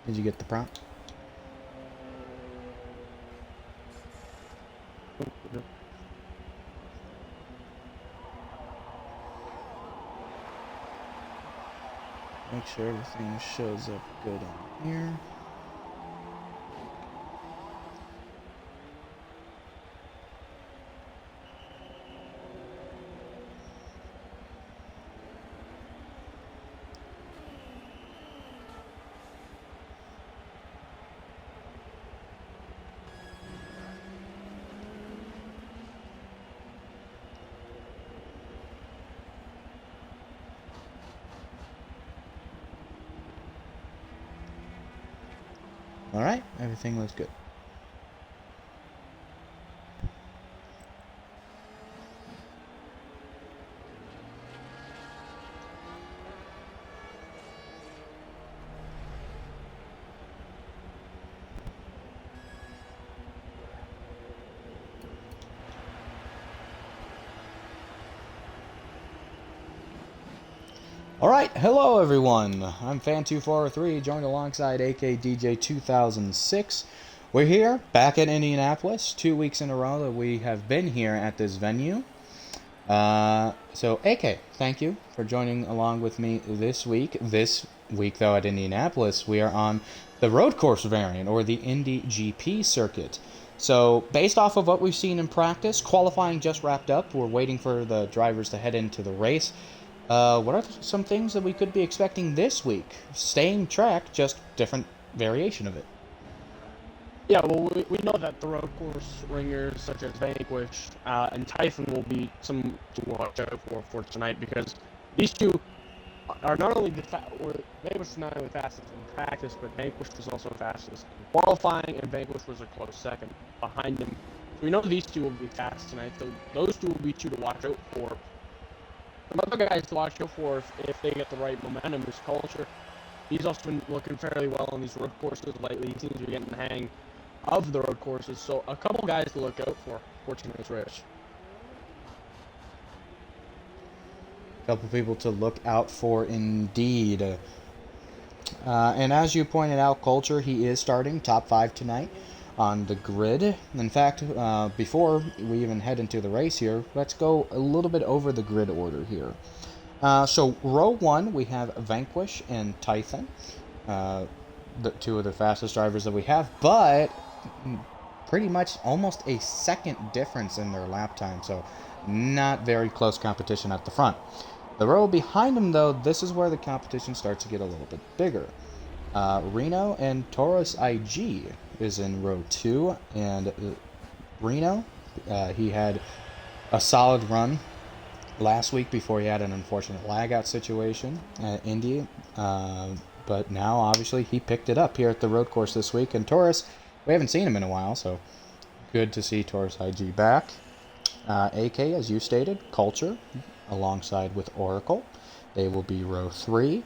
Did you get the prompt? Make sure everything shows up good on here. Alright, everything looks good. Alright, hello everyone. I'm Fan2403, joined alongside AKDJ2006. We're here, back at Indianapolis, 2 weeks in a row that we have been here at this venue. So AK, thank you for joining along with me this week. This week, though, at Indianapolis, we are on the road course variant, or the Indy GP circuit. So, based off of what we've seen in practice, qualifying just wrapped up. We're waiting for the drivers to head into the race. What are some things that we could be expecting this week? Same track, just different variation of it. Yeah, well, we know that the road course ringers such as Vanquish and Typhon will be some to watch out for tonight, because these two are not only Vanquish is not only fastest in practice, but Vanquish was also fastest in qualifying, and Vanquish was a close second behind him. So we know these two will be fast tonight, so those two will be two to watch out for. Some other guys to watch out for if they get the right momentum is Culture. He's also been looking fairly well on these road courses lately. He seems to be getting the hang of the road courses, so a couple guys to look out for tonight's race. A couple people to look out for indeed. And as you pointed out, Culture, he is starting top 5 tonight on the grid. In fact, before we even head into the race here, let's go a little bit over the grid order here. So row 1, we have Vanquish and Typhon, the two of the fastest drivers that we have, but pretty much almost a second difference in their lap time, so not very close competition at the front. The row behind them, though, this is where the competition starts to get a little bit bigger. Reno and Taurus IG is in row 2, and Reno, he had a solid run last week before he had an unfortunate lag-out situation at Indy, but now obviously he picked it up here at the road course this week. And Taurus, we haven't seen him in a while, so good to see Taurus IG back. AK, as you stated, Culture alongside with Oracle, they will be row 3.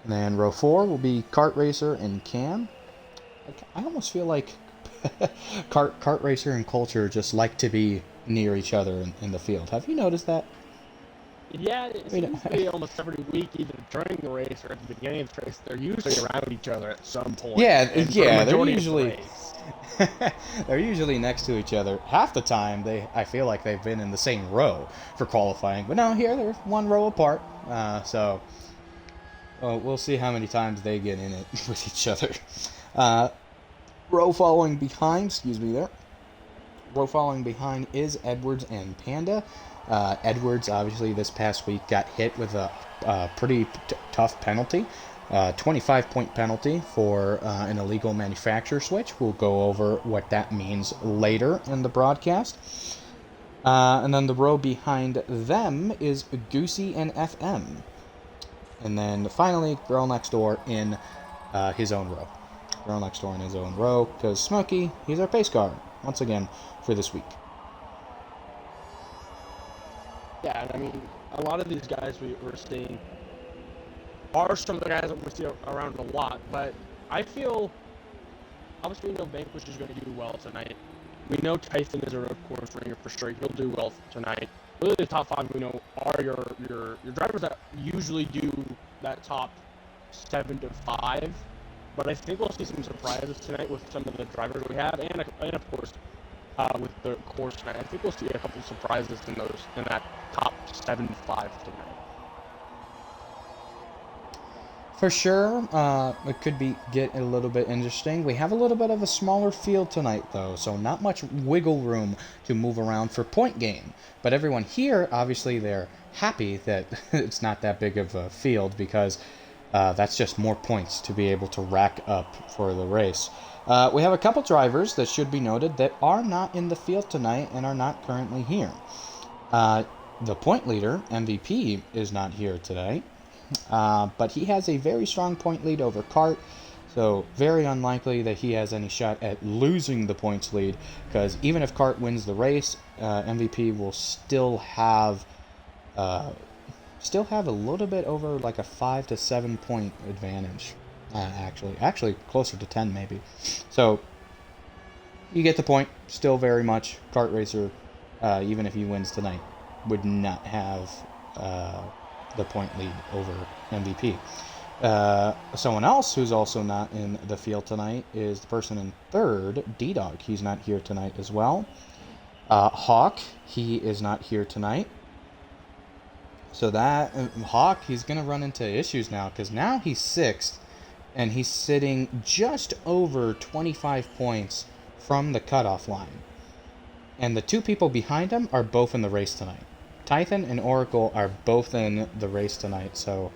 And then row 4 will be Kart Racer and Cam. I almost feel like Kart Racer and Culture just like to be near each other in the field. Have you noticed that? Yeah, it seems to be almost every week, either during the race or at the beginning of the race, they're usually around each other at some point. Yeah, they're usually they're usually next to each other. Half the time, I feel like they've been in the same row for qualifying, but no, here they're one row apart. So we'll see how many times they get in it with each other. Row following behind, row following behind is Edwards and Panda. Edwards, obviously, this past week got hit with a pretty tough penalty. 25-point penalty for an illegal manufacturer switch. We'll go over what that means later in the broadcast. And then the row behind them is Goosey and FM. And then finally, Girl Next Door in his own row. Girl Next Door in his own row, because Smokey, he's our pace car, once again, for this week. Yeah, and I mean, a lot of these guys we're seeing are some of the guys that we see around a lot, but I feel, obviously we know Vanquish is going to do well tonight. We know Typhon is a road course ringer for sure. He'll do well tonight. Really, the top 5 we know are your drivers that usually do that top 7 to 5. but I think we'll see some surprises tonight with some of the drivers we have, and of course, with the course tonight. I think we'll see a couple surprises in that top 7-5 tonight. For sure, it could get a little bit interesting. We have a little bit of a smaller field tonight, though, so not much wiggle room to move around for point gain. But everyone here, obviously, they're happy that it's not that big of a field because that's just more points to be able to rack up for the race. We have a couple drivers that should be noted that are not in the field tonight and are not currently here. The point leader, MVP, is not here today. But he has a very strong point lead over Cart, so very unlikely that he has any shot at losing the points lead, because even if Cart wins the race, MVP will still have a little bit over like a 5 to 7 point advantage. Actually closer to 10 maybe. So you get the point. Still very much Kart Racer, even if he wins tonight, would not have the point lead over MVP. Someone else who's also not in the field tonight is the person in third, D-Dog. He's not here tonight as well. Hawk, he is not here tonight. So that Hawk, he's going to run into issues now, because now he's sixth, and he's sitting just over 25 points from the cutoff line. And the two people behind him are both in the race tonight. Tython and Oracle are both in the race tonight, so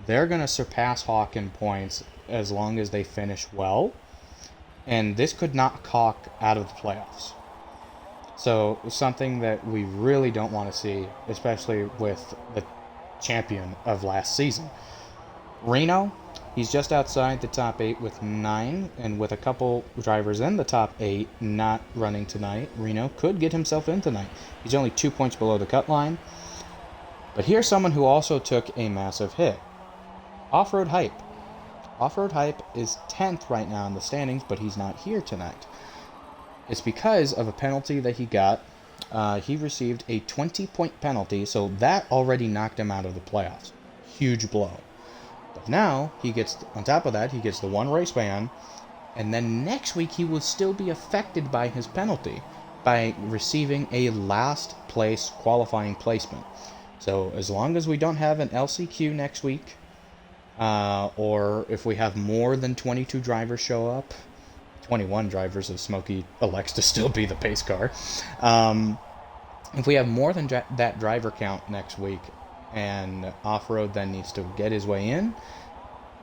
they're going to surpass Hawk in points as long as they finish well. And this could knock Hawk out of the playoffs. So something that we really don't want to see, especially with the champion of last season. Reno, he's just outside the top 8 with 9, and with a couple drivers in the top 8 not running tonight, Reno could get himself in tonight. He's only 2 points below the cut line. But here's someone who also took a massive hit. Off-Road Hype. Off-Road Hype is 10th right now in the standings, but he's not here tonight. It's because of a penalty that he got. He received a 20-point penalty, so that already knocked him out of the playoffs. Huge blow. But now, on top of that, he gets the 1 race ban, and then next week he will still be affected by his penalty by receiving a last place qualifying placement. So as long as we don't have an LCQ next week, or if we have more than 22 drivers show up, 21 drivers if Smokey elects to still be the pace car, if we have more than that driver count next week, and Off-Road then needs to get his way in,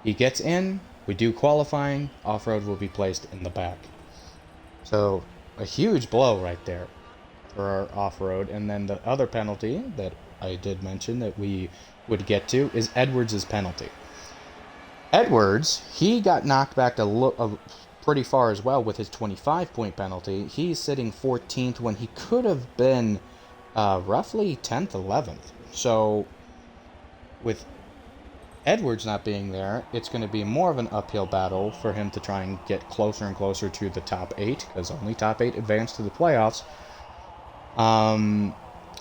he gets in, we do qualifying, Off-Road will be placed in the back. So a huge blow right there for our Off-Road. And then the other penalty that I did mention that we would get to is Edwards' penalty. Edwards, he got knocked back pretty far as well with his 25-point penalty. He's sitting 14th when he could have been roughly 10th, 11th. So with Edwards not being there, it's going to be more of an uphill battle for him to try and get closer and closer to the top 8, because only top 8 advance to the playoffs.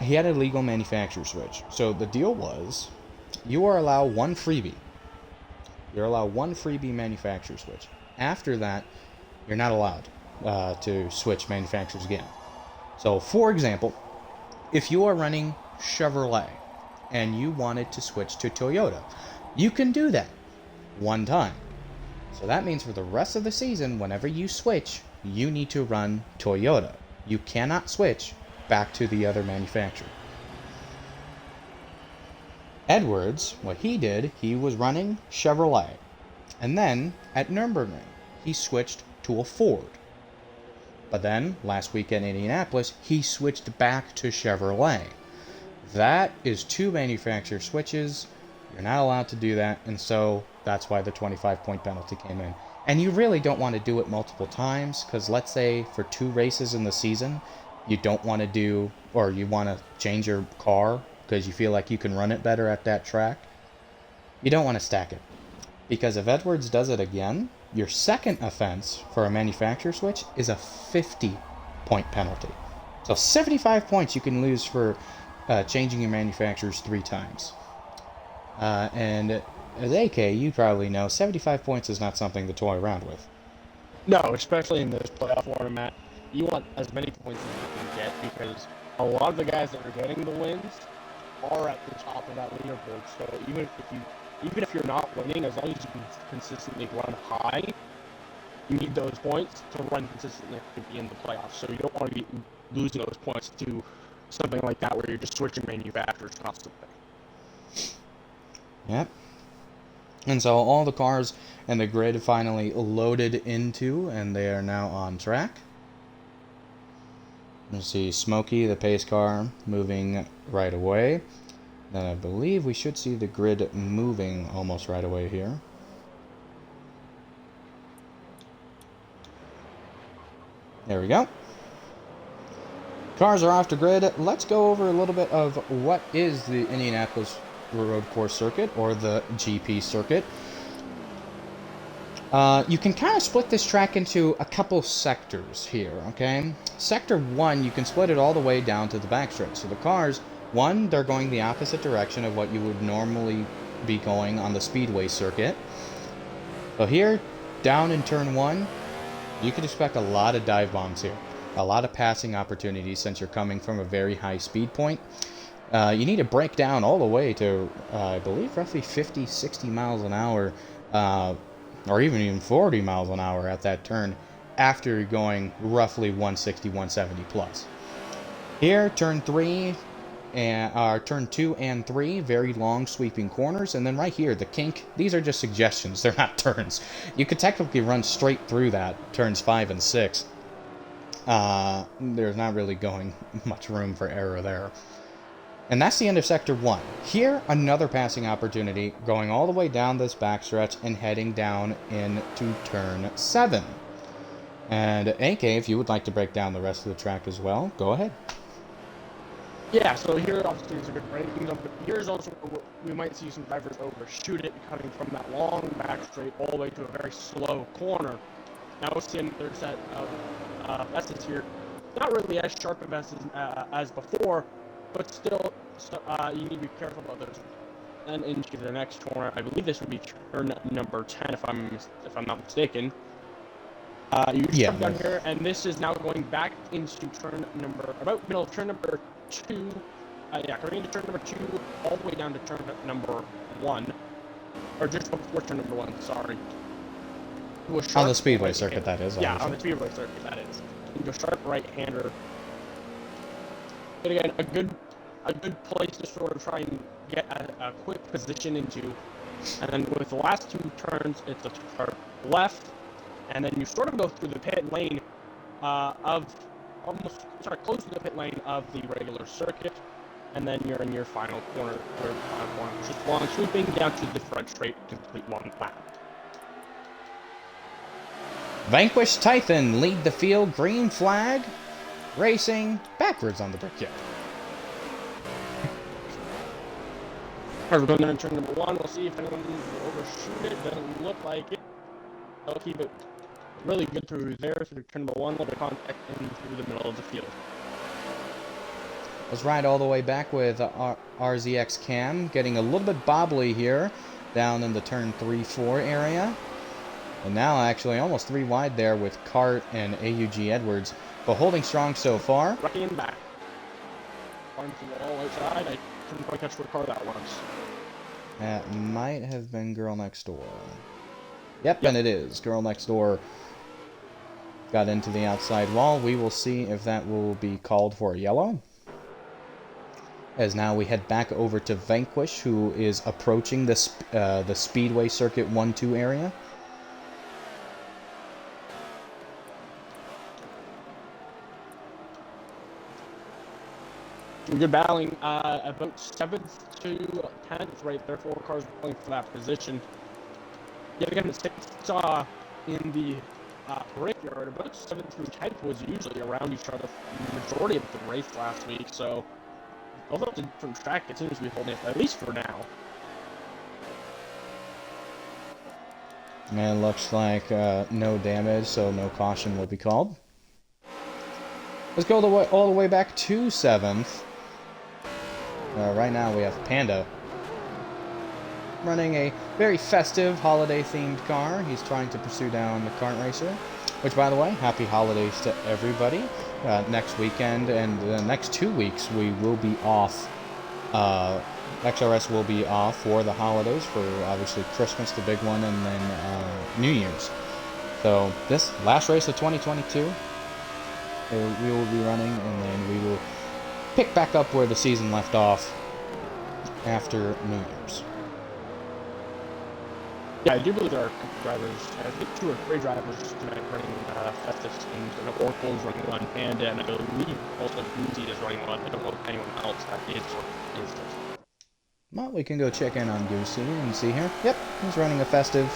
He had a legal manufacturer switch. So the deal was, you are allowed one freebie. You're allowed one freebie manufacturer switch. After that, you're not allowed to switch manufacturers again. So, for example, if you are running Chevrolet and you wanted to switch to Toyota, you can do that one time. So that means for the rest of the season, whenever you switch, you need to run Toyota. You cannot switch back to the other manufacturer. Edwards, what he did, he was running Chevrolet. And then, at Nürburgring, he switched to a Ford. But then, last week in Indianapolis, he switched back to Chevrolet. That is 2 manufacturer switches. You're not allowed to do that, and so that's why the 25-point penalty came in. And you really don't want to do it multiple times, because let's say for 2 races in the season, you don't want to do, or you want to change your car because you feel like you can run it better at that track. You don't want to stack it. Because if Edwards does it again, your second offense for a manufacturer switch is a 50-point penalty. So 75 points you can lose for changing your manufacturers 3 times. And as AK, you probably know, 75 points is not something to toy around with. No, especially in this playoff format, you want as many points as you can get because a lot of the guys that are getting the wins are at the top of that leaderboard. So even if you're not winning, as long as you can consistently run high, you need those points to run consistently to be in the playoffs. So you don't want to be losing those points to something like that where you're just switching manufacturers constantly. Yep. And so all the cars and the grid finally loaded into, and they are now on track. You see Smokey, the pace car, moving right away. Then I believe we should see the grid moving almost right away here. There we go. Cars are off the grid. Let's go over a little bit of what is the Indianapolis Road Course Circuit, or the GP circuit. You can kind of split this track into a couple sectors here, okay? Sector 1, you can split it all the way down to the backstretch. So the cars, one, they're going the opposite direction of what you would normally be going on the speedway circuit. So here, down in turn 1, you could expect a lot of dive bombs here. A lot of passing opportunities since you're coming from a very high speed point. You need to break down all the way to, I believe, roughly 50, 60 miles an hour, or even 40 miles an hour at that turn after you're going roughly 160, 170 plus. Here, turn 3, and turn 2 and 3, very long sweeping corners, and then right here, the kink, these are just suggestions, they're not turns. You could technically run straight through that, turns 5 and 6. There's not really going much room for error there. And that's the end of Sector 1. Here, another passing opportunity, going all the way down this backstretch and heading down into Turn 7. And AK, if you would like to break down the rest of the track as well, go ahead. Yeah, so here obviously is a good breaking zone, but here's also where we might see some drivers overshoot it, coming from that long back straight all the way to a very slow corner. Now we're seeing another set of S's here. Not really as sharp of S's as before, but still, you need to be careful about those. And into the next corner, I believe this would be turn number 10, if I'm not mistaken. You jump down here, and this is now going back into turn number, about middle of turn number 2. Coming into turn number 2, all the way down to turn number 1, or just before turn number 1. Sorry. On the speedway circuit, that is. Yeah, on the speedway circuit, that is. Into a sharp right-hander. But again, a good place to sort of try and get a quick position into. And then with the last 2 turns, it's a sharp left, and then you sort of go through the pit lane close to the pit lane of the regular circuit, and then you're in your final corner, which is long sweeping down to the front straight to complete 1 lap. Vanquish Typhon lead the field, green flag, racing backwards on the brickyard. Alright, we're going down to turn number 1. We'll see if anyone will overshoot it. Doesn't look like it. They'll keep it really good through there. Through turn number 1, a little bit of contact in through the middle of the field. Let's ride all the way back with RZX Cam, getting a little bit bobbly here down in the turn 3-4 area. And now actually almost 3 wide there with Cart and AUG Edwards, but holding strong so far. Right in back. Going to the wall outside. I couldn't quite catch what car that was. That might have been Girl Next Door. Yep, and it is. Girl Next Door got into the outside wall. We will see if that will be called for a yellow. As now we head back over to Vanquish, who is approaching the Speedway Circuit 1-2 area. Good battling, about 7th to 10th right there. 4 cars going for that position. Yet again, the saw in the brickyard, about 7th through 10th was usually around each other for the majority of the race last week, so although it's a different track, it seems to be holding it, at least for now. And it looks like no damage, so no caution will be called. Let's go all the way back to 7th. Right now we have Panda. running a very festive holiday-themed car. He's trying to pursue down the kart racer, which, by the way, happy holidays to everybody. Next weekend and the next 2 weeks we will be off. XRS will be off for the holidays, for obviously Christmas, the big one, and then New Year's. So this last race of 2022, we will be running, and then we will pick back up where the season left off after New Year's. Yeah, I do believe there are drivers, I think 2 or 3 drivers tonight running festive schemes. I know Oracle is running one, and I believe also Boozy is running one. I don't know if anyone else is or is. Well, we can go check in on Goosey and see here. Yep, he's running a festive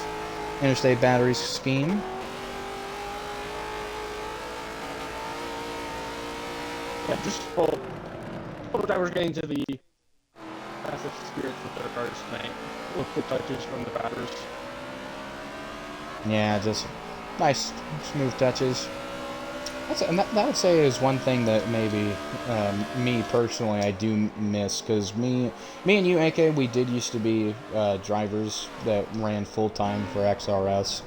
interstate batteries scheme. Yeah, just full drivers getting to the festive spirit with their cars tonight. Little quick touches from the drivers. Yeah, just nice, smooth touches. That would say is one thing that maybe me personally I do miss, because me and you, AK, we did used to be drivers that ran full time for XRS,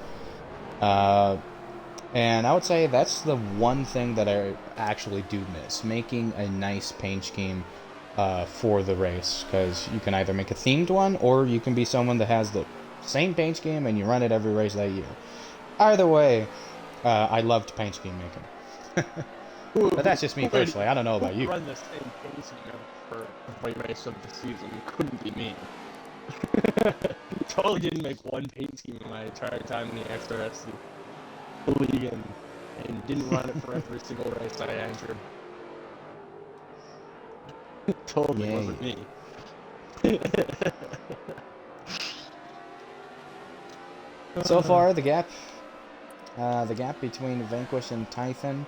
and I would say that's the one thing that I actually do miss, making a nice paint scheme for the race, because you can either make a themed one or you can be someone that has the same paint scheme and you run it every race that year. Either way, I loved paint scheme making. But that's just me personally. I don't know about you. Run the same paint scheme for every race of the season. It couldn't be me. Totally didn't make one paint scheme in my entire time in the XRS league, and didn't run it for every single race I entered. It totally wasn't me. So far, the gap between Vanquish and Typhon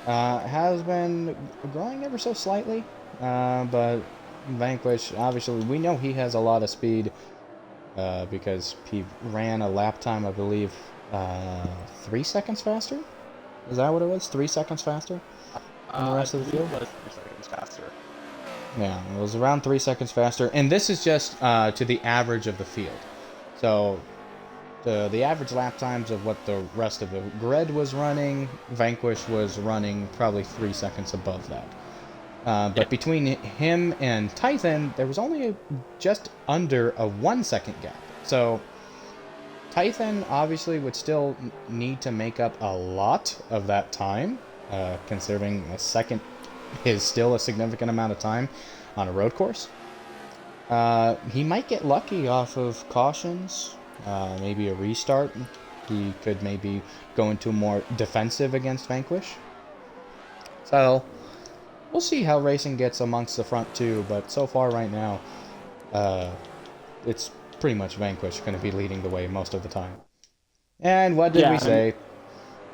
has been growing ever so slightly, but Vanquish, obviously, we know he has a lot of speed because he ran a lap time, I believe, 3 seconds faster? Is that what it was? 3 seconds faster than the rest of the field? It was 3 seconds faster. Yeah, it was around 3 seconds faster, and this is just to the average of the field. So the average lap times of what the rest of the grid was running, Vanquish was running probably 3 seconds above that. But between him and Typhon, there was only just under a 1 second gap. So Typhon obviously would still need to make up a lot of that time, considering a second is still a significant amount of time on a road course. He might get lucky off of cautions, maybe a restart. He could maybe go into more defensive against Vanquish. So we'll see how racing gets amongst the front two, but so far right now, it's pretty much Vanquish going to be leading the way most of the time. And what did we say?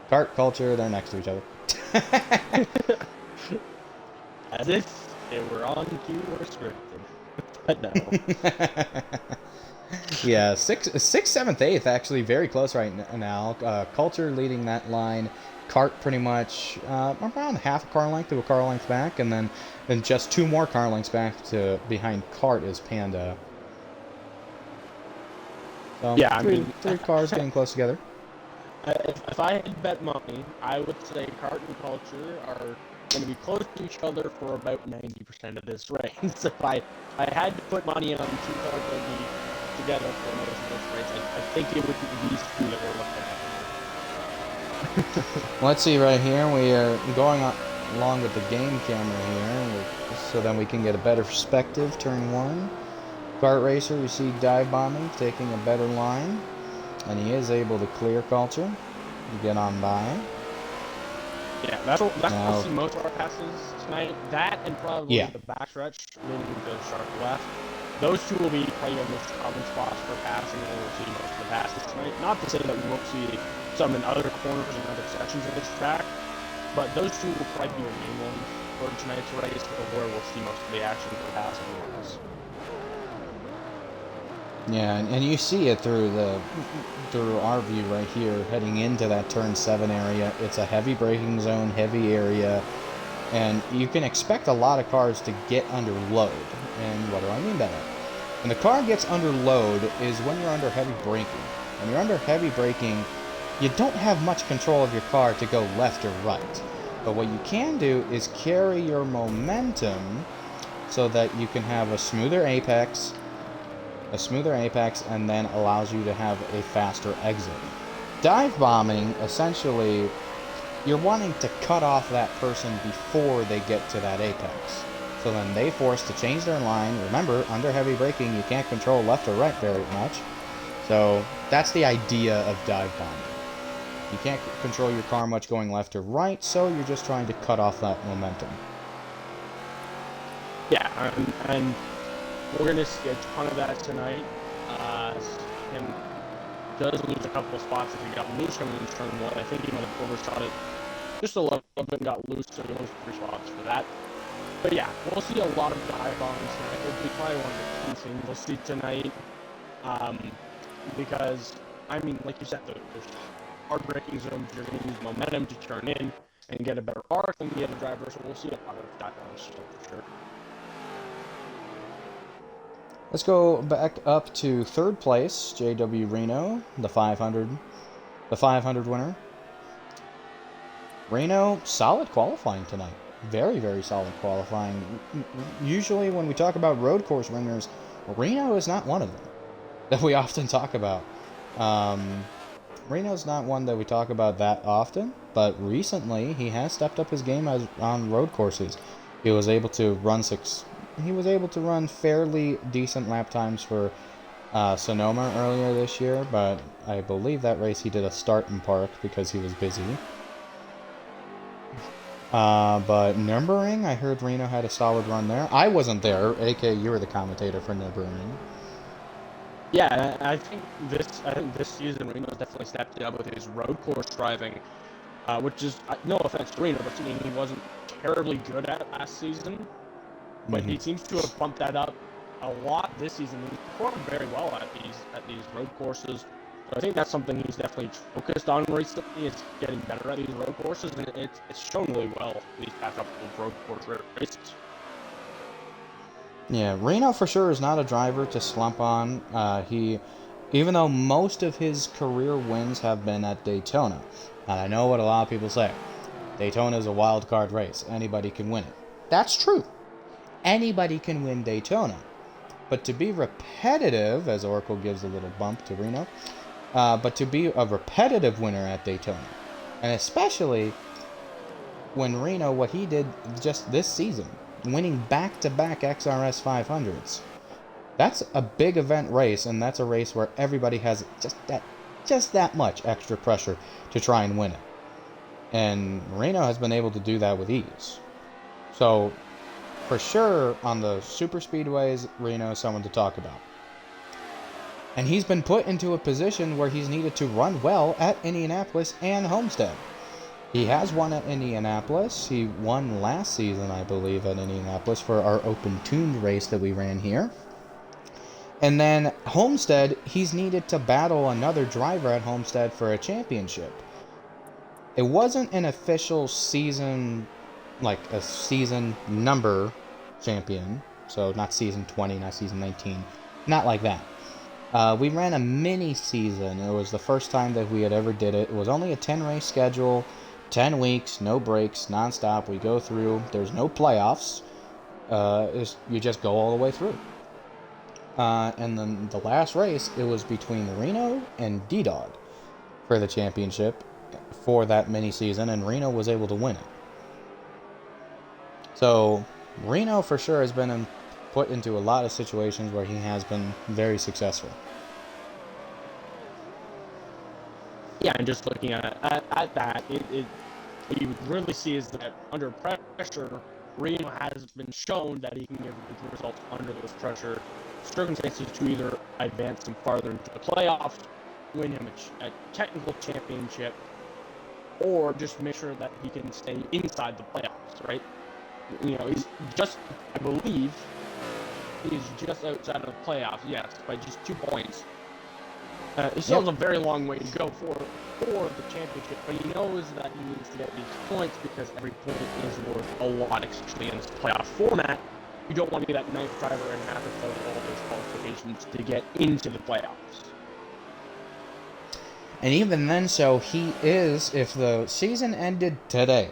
Kart culture, they're next to each other. As if they were on cue or scripted. But no. Yeah, 6th, 7th, 8th, actually very close right now. Culture leading that line. Kart pretty much around half a car length to a car length back, and then just 2 more car lengths back to behind Kart is Panda. So yeah, three cars getting close together. If I had bet money, I would say Kart and Culture are going to be close to each other for about 90% of this race. If I had to put money on 2 cars that would be together for most of this race, I think it would be these 2 that we're looking at. Let's see right here. We are going along with the game camera here, so then we can get a better perspective. Turn 1. Kart Racer, we see dive bombing, taking a better line, and he is able to clear Culture and get on by. Yeah, that's we'll see most of our passes tonight. That and probably the backstretch leading to the sharp left. Those 2 will be probably the most common spots for passing, and we'll see most of the passes tonight. Not to say that we won't see some in other corners and other sections of this track, but those 2 will probably be the main ones for tonight's race, where we'll see most of the action for passing ones. Yeah, and you see it through our view right here, heading into that turn 7 area. It's a heavy braking zone, heavy area, and you can expect a lot of cars to get under load. And what do I mean by that? When the car gets under load is when you're under heavy braking. When you're under heavy braking, you don't have much control of your car to go left or right. But what you can do is carry your momentum so that you can have a smoother apex, and then allows you to have a faster exit. Dive bombing, essentially, you're wanting to cut off that person before they get to that apex. So then they force to change their line. Remember, under heavy braking, you can't control left or right very much. So that's the idea of dive bombing. You can't control your car much going left or right, so you're just trying to cut off that momentum. Yeah, and we're going to see a ton of that tonight. Him does lose a couple spots if he got loose coming in turn 1. I think he might have overshot it just a little bit and got loose, so he lost 3 spots for that. But yeah, we'll see a lot of dive bombs tonight. It'll be probably one of the key things we'll see tonight. Because, I mean, like you said, there's hard braking zones. You're going to use momentum to turn in and get a better arc than the other driver, so we'll see a lot of dive bombs for sure. Let's go back up to third place, JW Reno, the 500 winner. Reno, solid qualifying tonight. Very, very solid qualifying. Usually when we talk about road course ringers, Reno is not one of them that we often talk about. Reno's not one that we talk about that often, but recently he has stepped up his game on road courses. He was able to run fairly decent lap times for Sonoma earlier this year, but I believe that race he did a start in park because he was busy. But Nürburgring, I heard Reno had a solid run there. I wasn't there, aka you were the commentator for Nürburgring. Yeah, I think this season Reno's definitely stepped it up with his road course driving, which is no offense to Reno, but he wasn't terribly good at last season. But he seems to have bumped that up a lot this season. He's performed very well at these road courses. So I think that's something he's definitely focused on recently, is getting better at these road courses, and it's shown really well these past couple of road course races. Yeah, Reno for sure is not a driver to slump on. Even though most of his career wins have been at Daytona, and I know what a lot of people say, Daytona is a wild card race. Anybody can win it. That's true. Anybody can win Daytona. But to be repetitive, as Oracle gives a little bump to Reno, but to be a repetitive winner at Daytona, and especially when Reno, what he did just this season, winning back-to-back XRS 500s, that's a big event race, and that's a race where everybody has just that much extra pressure to try and win it. And Reno has been able to do that with ease. So for sure, on the super speedways, Reno is someone to talk about. And he's been put into a position where he's needed to run well at Indianapolis and Homestead. He has won at Indianapolis. He won last season, I believe, at Indianapolis for our open tuned race that we ran here. And then Homestead, he's needed to battle another driver at Homestead for a championship. It wasn't an official season, like a season number champion, so not season 20, not season 19, not like that. We ran a mini season. It was the first time that we had ever did it. It was only a 10 race schedule, 10 weeks, no breaks, non-stop. We go through. There's no playoffs. You just go all the way through. And then the last race, it was between Reno and D-Dog for the championship for that mini season, and Reno was able to win it. So Reno for sure has been put into a lot of situations where he has been very successful. Yeah, and just looking at that, what you really see is that under pressure, Reno has been shown that he can give good results under those pressure circumstances to either advance him farther into the playoffs, win him a technical championship, or just make sure that he can stay inside the playoffs, right? You know, he's just, I believe, he's just outside of the playoffs, yes, by just 2 points. He still has a very long way to go for the championship, but he knows that he needs to get these points because every point is worth a lot, especially in this playoff format. you don't want to be that ninth driver and have to fail all those qualifications to get into the playoffs. And even then, so he is, if the season ended today,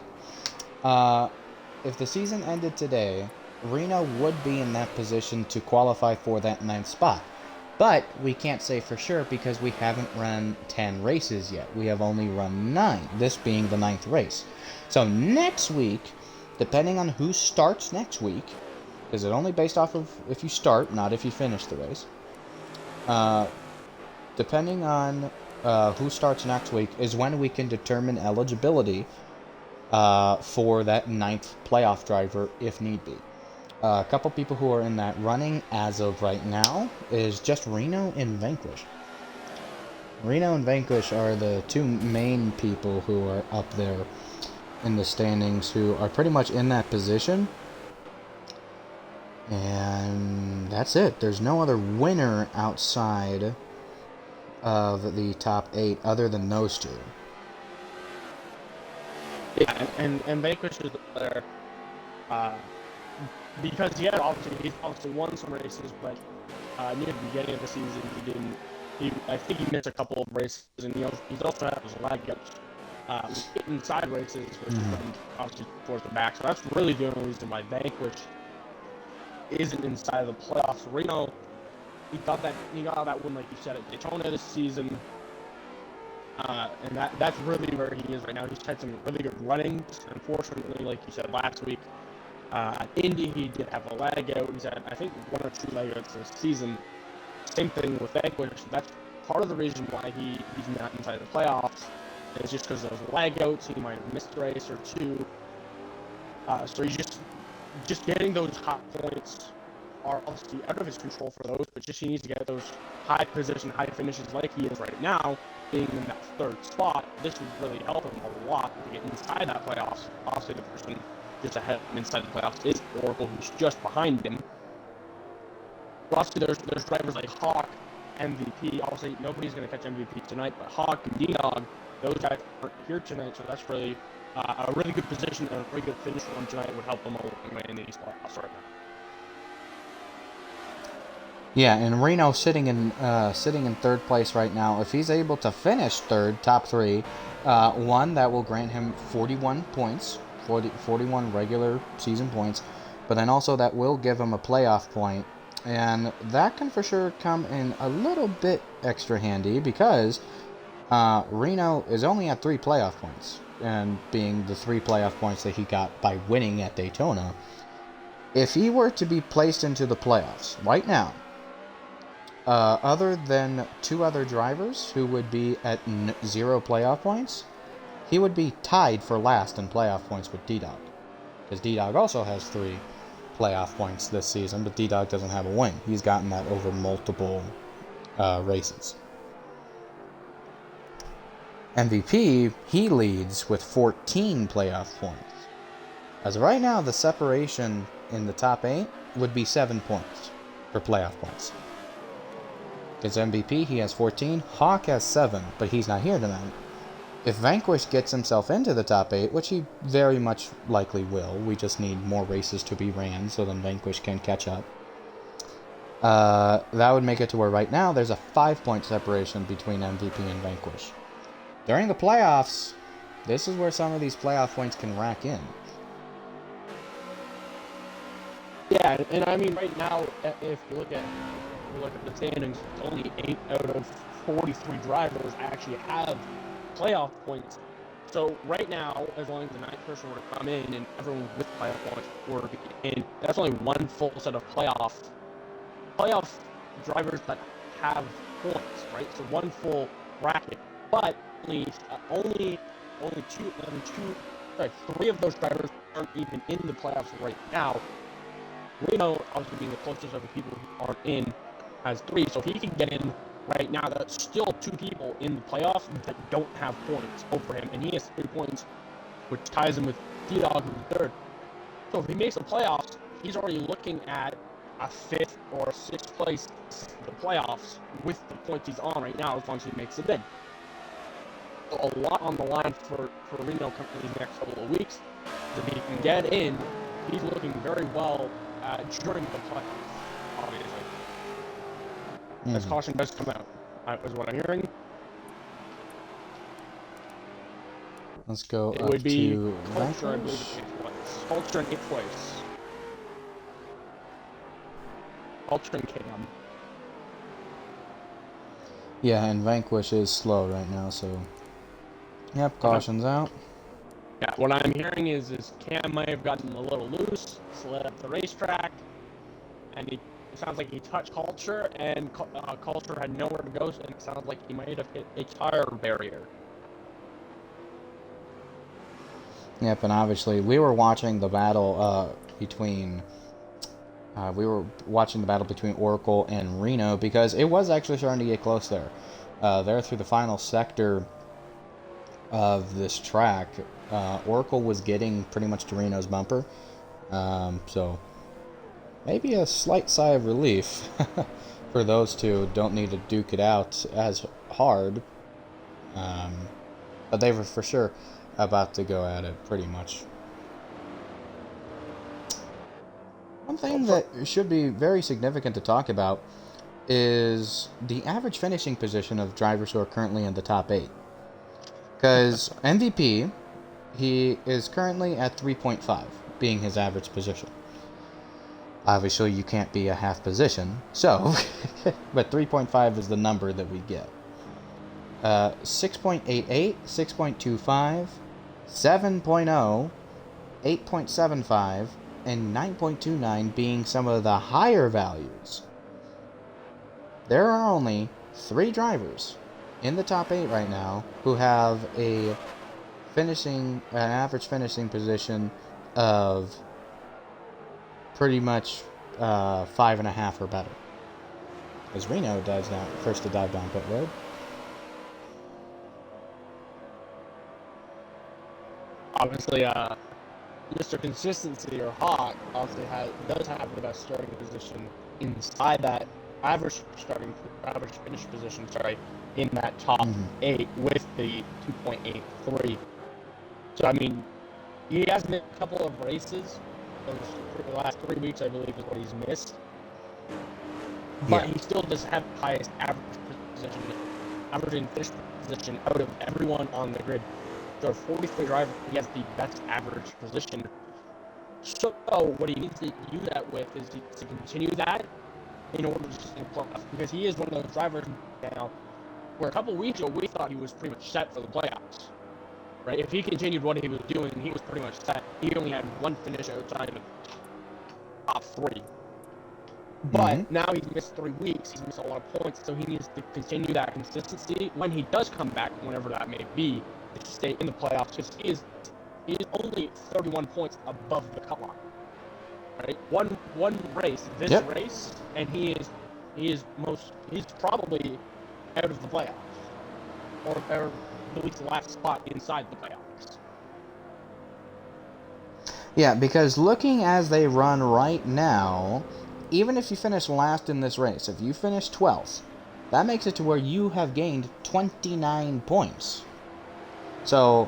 Reno would be in that position to qualify for that ninth spot. But we can't say for sure because we haven't run 10 races yet. We have only run 9, this being the 9th race. So next week, depending on who starts next week, is it only based off of if you start, not if you finish the race? Depending on who starts next week is when we can determine eligibility for that 9th playoff driver if need be. A couple people who are in that running as of right now is just Reno and Vanquish. Reno and Vanquish are the two main people who are up there in the standings who are pretty much in that position. And that's it. There's no other winner outside of the top 8 other than those two. Yeah, and Vanquish is there because he's obviously won some races, but near the beginning of the season he didn't. I think he missed a couple of races, and he's also had his lag ups inside races, which is obviously towards the back. So that's really the only reason why Vanquish isn't inside the playoffs. Reno, he got that win, like you said, at Daytona this season. And that's really where he is right now. He's had some really good running. Unfortunately, like you said last week, at Indy he did have a lag out. He's had, I think, 1 or 2 lag outs this season. Same thing with Vanquish. That's part of the reason why he's not inside the playoffs. It's just because of those lag outs. He might have missed a race or 2. So he's just getting those hot points are obviously out of his control for those, but just he needs to get those high position, high finishes like he is right now, being in that 3rd spot. This would really help him a lot to get inside that playoffs. Obviously, the person just ahead of him inside the playoffs is Oracle, who's just behind him. But obviously, there's drivers like Hawk, MVP. Obviously, nobody's going to catch MVP tonight, but Hawk and D-Dog, those guys aren't here tonight, so that's really a really good position and a pretty good finish for him tonight. Would help him a lot in these playoffs right now. Yeah, and Reno sitting in 3rd place right now. If he's able to finish 3rd, top 3, one, that will grant him 41 points, 41 regular season points, but then also that will give him a playoff point, and that can for sure come in a little bit extra handy because Reno is only at 3 playoff points, and being the 3 playoff points that he got by winning at Daytona. If he were to be placed into the playoffs right now, other than 2 other drivers who would be at 0 playoff points, he would be tied for last in playoff points with D-Dog. Because D-Dog also has 3 playoff points this season, but D-Dog doesn't have a win. He's gotten that over multiple races. MVP, he leads with 14 playoff points. As of right now, the separation in the top 8 would be 7 points for playoff points. His MVP, he has 14. Hawk has 7, but he's not here tonight. If Vanquish gets himself into the top 8, which he very much likely will, we just need more races to be ran so then Vanquish can catch up. That would make it to where right now there's a 5-point separation between MVP and Vanquish. During the playoffs, this is where some of these playoff points can rack in. Yeah, and I mean right now, if you look at the standings, only 8 out of 43 drivers actually have playoff points. So right now, as long as the 9th person were to come in and everyone with playoff points were in, that's only 1 full set of playoff drivers that have points, right? So 1 full bracket, but only 3 of those drivers aren't even in the playoffs right now. Reno, obviously being the closest of the people who aren't in, has 3, so he can get in right now. That's still 2 people in the playoffs that don't have points over him, and he has 3 points, which ties him with D-Dog in 3rd. So if he makes the playoffs, he's already looking at a 5th or 6th place in the playoffs with the points he's on right now, as long as he makes it in. So a lot on the line for Reno coming these next couple of weeks. If he can get in, he's looking very well during the playoffs, obviously. As Mhm. caution does come out, is what I'm hearing. Let's go It up would be to Culture, I believe, Vanquish. in 8th place. Culture in 8th place. Culture and Cam. Yeah, and Vanquish is slow right now, so... Yep, caution's out. Yeah, what I'm hearing is Cam may have gotten a little loose, slid up the racetrack, and it sounds like he touched Culture, and Culture had nowhere to go, and it sounds like he might have hit a tire barrier. Yep, and obviously we were watching the battle between Oracle and Reno because it was actually starting to get close there. There through the final sector of this track, Oracle was getting pretty much to Reno's bumper. So maybe a slight sigh of relief for those two. Don't need to duke it out as hard. But they were for sure about to go at it pretty much. One thing that should be very significant to talk about is the average finishing position of drivers who are currently in the top 8. Because MVP, he is currently at 3.5, being his average position. Obviously, you can't be a half position, so, but 3.5 is the number that we get. 6.88, 6.25, 7.0, 8.75, and 9.29 being some of the higher values. There are only 3 drivers in the top 8 right now who have an average finishing position of pretty much 5.5 or better. As Reno dives down, first to dive down pit road. Obviously, Mr. Consistency or Hawk obviously does have the best starting position inside that average finish position. In that top 8 with the 2.83. So I mean, he has missed a couple of races. The last 3 weeks, I believe, is what he's missed. But he still does have the highest average and finish position out of everyone on the grid. So 43 drivers, he has the best average position. So what he needs to do that with is to continue that in order to stay playoffs, because he is one of those drivers now where a couple weeks ago we thought he was pretty much set for the playoffs. Right? If he continued what he was doing, he was pretty much set. He only had one finish outside of the top 3. But now he's missed 3 weeks. He's missed a lot of points, so he needs to continue that consistency when he does come back, whenever that may be, to stay in the playoffs, because he is only 31 points above the cut line. Right? One race, race, and he's probably out of the playoffs, or at least the last spot inside the playoffs. Yeah, because looking as they run right now, even if you finish last in this race, if you finish 12th, that makes it to where you have gained 29 points. So,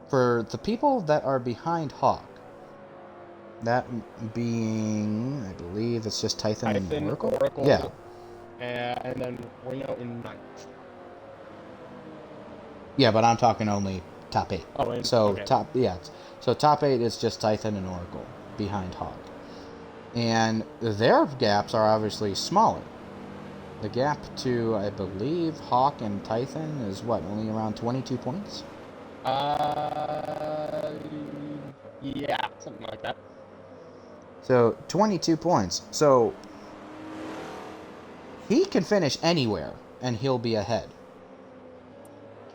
for the people that are behind Hawk, that being, I believe it's just Tython and Oracle? Yeah. And then Reno in 9th. Yeah, but I'm talking only top 8. So top 8 is just Tython and Oracle behind Hawk. And their gaps are obviously smaller. The gap to, I believe, Hawk and Tython is what, only around 22 points? Yeah, something like that. So, 22 points. So, he can finish anywhere, and he'll be ahead.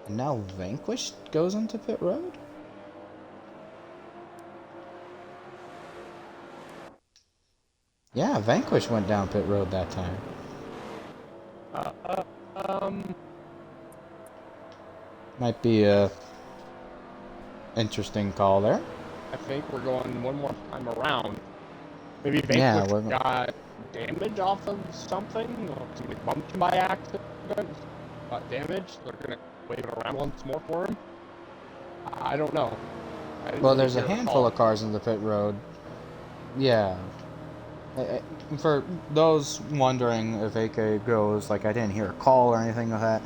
And now Vanquish goes into pit road? Yeah, Vanquish went down pit road that time. Might be a interesting call there. I think we're going one more time around. Maybe Vanquish got damage off of something, or somebody bumped him by accident, got damage. They're gonna wave it around once more for him. I don't know. Well, there's a handful of cars in the pit road. Yeah. For those wondering if AK goes, like I didn't hear a call or anything like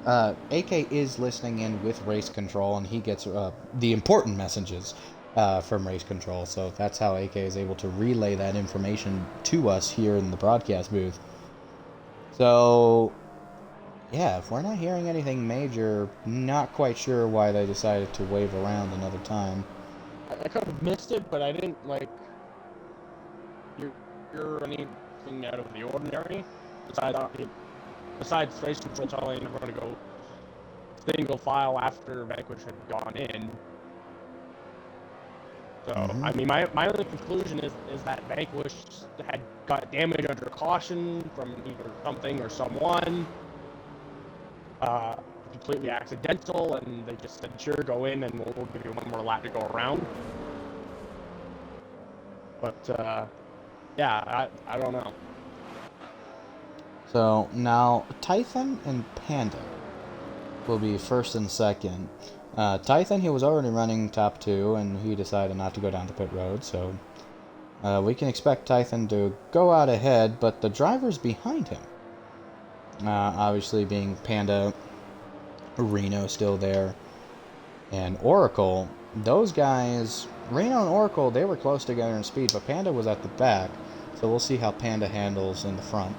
that, AK is listening in with race control, and he gets the important messages from race control. So that's how AK is able to relay that information to us here in the broadcast booth. So, yeah, if we're not hearing anything major, not quite sure why they decided to wave around another time. I could have missed it, but I didn't hear anything out of the ordinary. Besides, besides race control telling everyone to go single file after Vanquish had gone in. So, I mean, my only conclusion is that Vanquish had got damage under caution from either something or someone. Completely accidental, and they just said, sure, go in, and we'll give you one more lap to go around. But, yeah, I don't know. So now Tython and Panda will be first and second. Tython, he was already running top 2, and he decided not to go down the pit road, so we can expect Tython to go out ahead, but the drivers behind him, obviously being Panda, Reno still there, and Oracle, those guys, Reno and Oracle, they were close together in speed, but Panda was at the back, so we'll see how Panda handles in the front.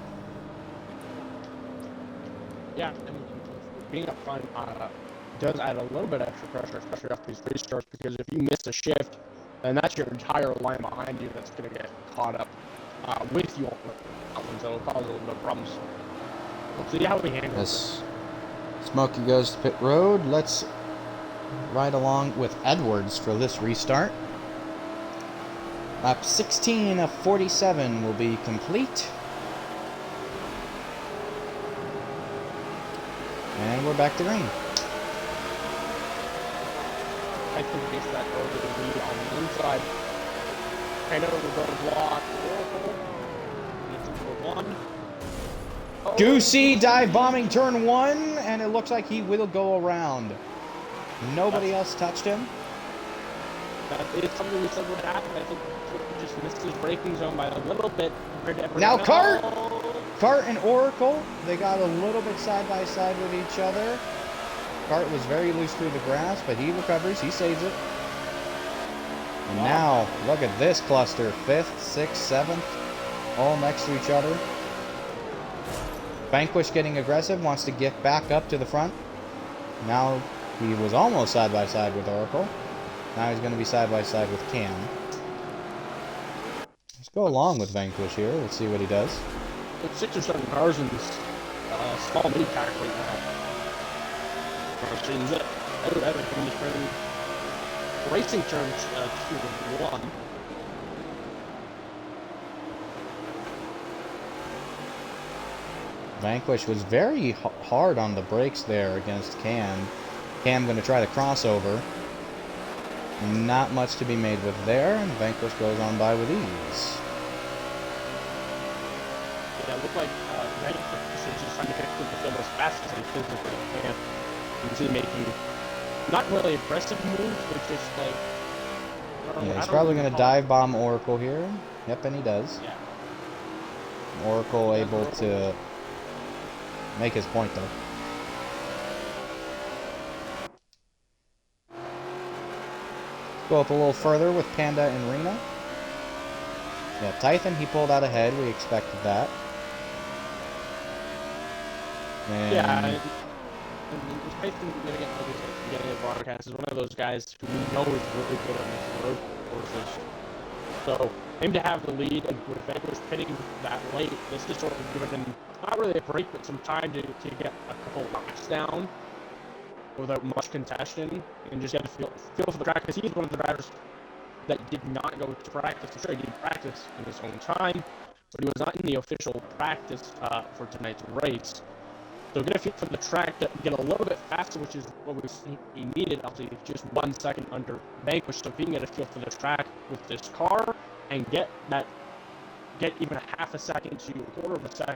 Yeah, and being up front does add a little bit of extra pressure, especially off these restarts, because if you miss a shift, then that's your entire line behind you that's going to get caught up with you on that one, so it'll cause a little bit of problems. We'll see how we handle this. Smokey goes to pit road. Let's ride along with Edwards for this restart. Lap 16 of 47 will be complete. And we're back to green. I think it's that early lead on the inside. Kind of will go block. One. Oh. Goosey dive bombing turn 1, and it looks like he will go around. Nobody else touched him. That is something we said would happen. I think he just missed his braking zone by a little bit. Now Cart and Oracle, they got a little bit side by side with each other. Cart was very loose through the grass, but he recovers, he saves it. And now, look at this cluster, 5th, 6th, 7th, all next to each other. Vanquish getting aggressive, wants to get back up to the front. Now he was almost side by side with Oracle. Now he's going to be side by side with Cam. Let's go along with Vanquish here. Let's see what he does. It's 6 or 7 cars in this small mini pack right now. Racing turns 2 and 1. Vanquish was very hard on the brakes there against Cam. Cam going to try the crossover. Not much to be made with there, and Vanquish goes on by with ease. Yeah, it looked like Vanquish is just trying to get through the field as fast as he physically can. You can see making not really aggressive moves, but just like... Yeah, he's probably going to dive bomb Oracle here. Yep, and he does. Yeah. Oracle able to make his point, though. Go up a little further with Panda and Reno. Yeah, Tython, he pulled out ahead. We expected that. And yeah, Tython, getting a broadcast, is one of those guys who we know is really good on these road courses. So, him to have the lead, and with Vanquish pitting that late, this just sort of given him, not really a break, but some time to get a couple laps down without much contention, and just get a feel for the track, because he's one of the drivers that did not go to practice. I'm sure he did practice in his own time, but he was not in the official practice for tonight's race. So get a feel for the track, to get a little bit faster, which is what he needed. Obviously, just 1 second under Vanquish. So if he can get a feel for the track with this car and get even a half a second to a quarter of a second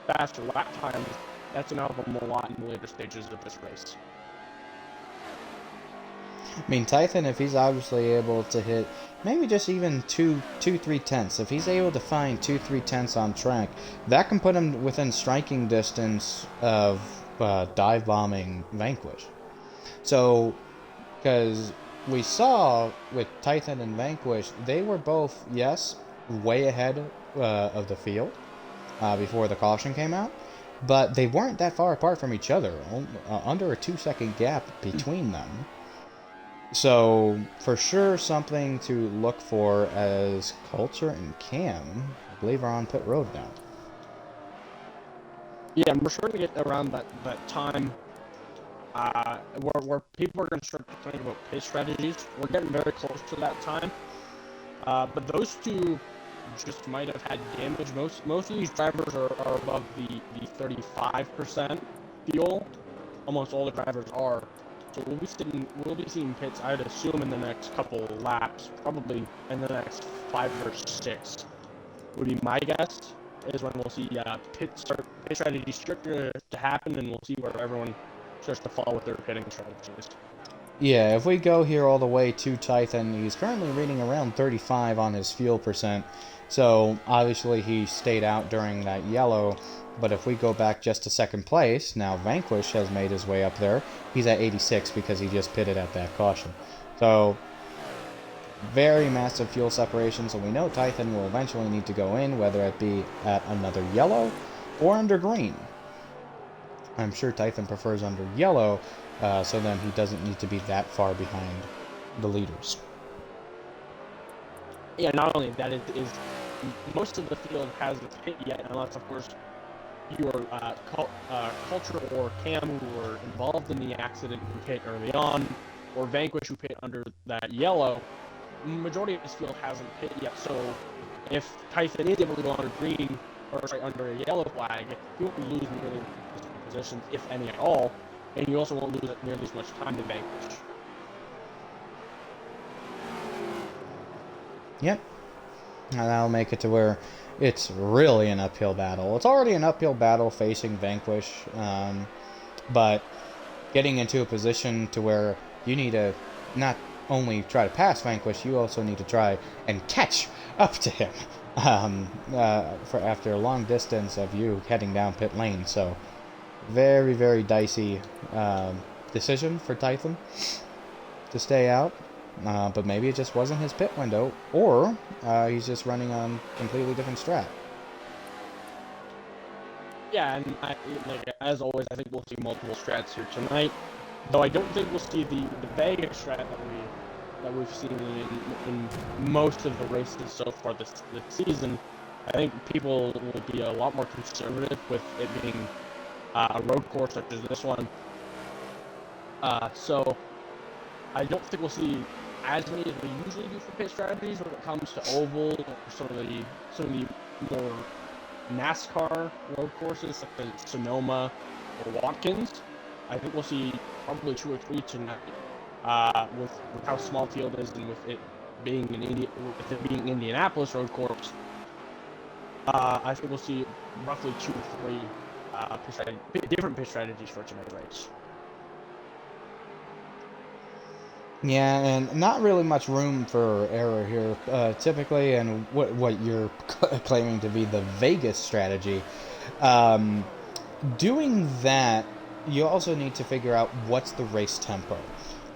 faster lap times, that's going to help him a lot in the later stages of this race. I mean, Tython, if he's obviously able to hit maybe just even 3/10, if he's able to find 2/3 on track, that can put him within striking distance of dive bombing Vanquish. So, because we saw with Tython and Vanquish, they were both, yes, way ahead of the field before the caution came out, but they weren't that far apart from each other, under a 2-second gap between them. So, for sure, something to look for as Culture and Cam, I believe, are on pit road now. Yeah, and we're starting to get around that time where people are going to start to think about pit strategies. We're getting very close to that time. But those two just might have had damage. Most of these drivers are above the 35% fuel. Almost all the drivers are. So we'll be seeing pits, I'd assume, in the next couple laps, probably in the next 5 or 6 would be my guess, is when we'll see pit strategy stricter to happen, and we'll see where everyone starts to fall with their pitting strategies. Yeah, if we go here all the way to Tython, he's currently reading around 35 on his fuel percent. So obviously he stayed out during that yellow. But if we go back just to second place, now Vanquish has made his way up there. He's at 86 because he just pitted at that caution. So very massive fuel separation. So we know Tython will eventually need to go in, whether it be at another yellow or under green. I'm sure Tython prefers under yellow, so then he doesn't need to be that far behind the leaders. Yeah, not only that, is most of the field hasn't hit yet, unless, of course, your Culture or Cam who were involved in the accident who hit early on, or Vanquish who hit under that yellow. Majority of this field hasn't hit yet, so if Tython is able to go under green, or sorry, under a yellow flag, he won't be losing really positions, if any at all, and you also won't lose nearly as much time to Vanquish. Yep. And that'll make it to where it's really an uphill battle. It's already an uphill battle facing Vanquish, but getting into a position to where you need to not only try to pass Vanquish, you also need to try and catch up to him for after a long distance of you heading down pit lane. So very, very dicey decision for Tython to stay out. But maybe it just wasn't his pit window, or he's just running on completely different strat. Yeah, and as always, I think we'll see multiple strats here tonight. Though I don't think we'll see the Vegas strat that we've seen in most of the races so far this season. I think people will be a lot more conservative with it being a road course such as this one. So I don't think we'll see as many as we usually do for pit strategies when it comes to oval or some of the more NASCAR road courses such as Sonoma or Watkins. I think we'll see probably 2 or 3 tonight. With how small field is and with it being Indianapolis road course, I think we'll see roughly 2 or 3 different pit strategies for tonight's race. Yeah, and not really much room for error here, typically, and what you're claiming to be the Vegas strategy. Doing that, you also need to figure out what's the race tempo.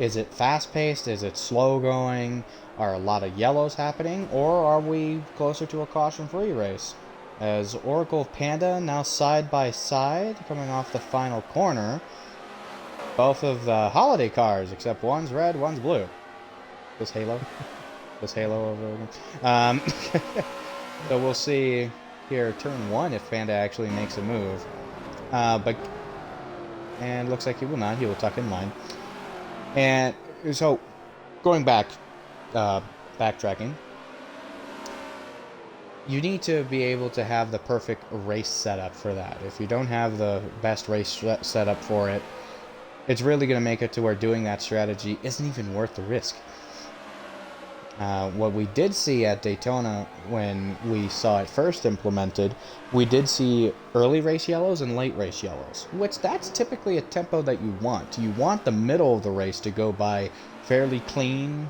Is it fast-paced? Is it slow-going? Are a lot of yellows happening? Or are we closer to a caution-free race? As Oracle Panda now side by side, coming off the final corner. Both of the holiday cars, except one's red, one's blue. This Halo over again. So we'll see here, turn 1, if Panda actually makes a move. And looks like he will not. He will tuck in line. And so, going back, backtracking, you need to be able to have the perfect race setup for that. If you don't have the best race setup for it, it's really going to make it to where doing that strategy isn't even worth the risk. What we did see at Daytona when we saw it first implemented, we did see early race yellows and late race yellows, which that's typically a tempo that you want. You want the middle of the race to go by fairly clean,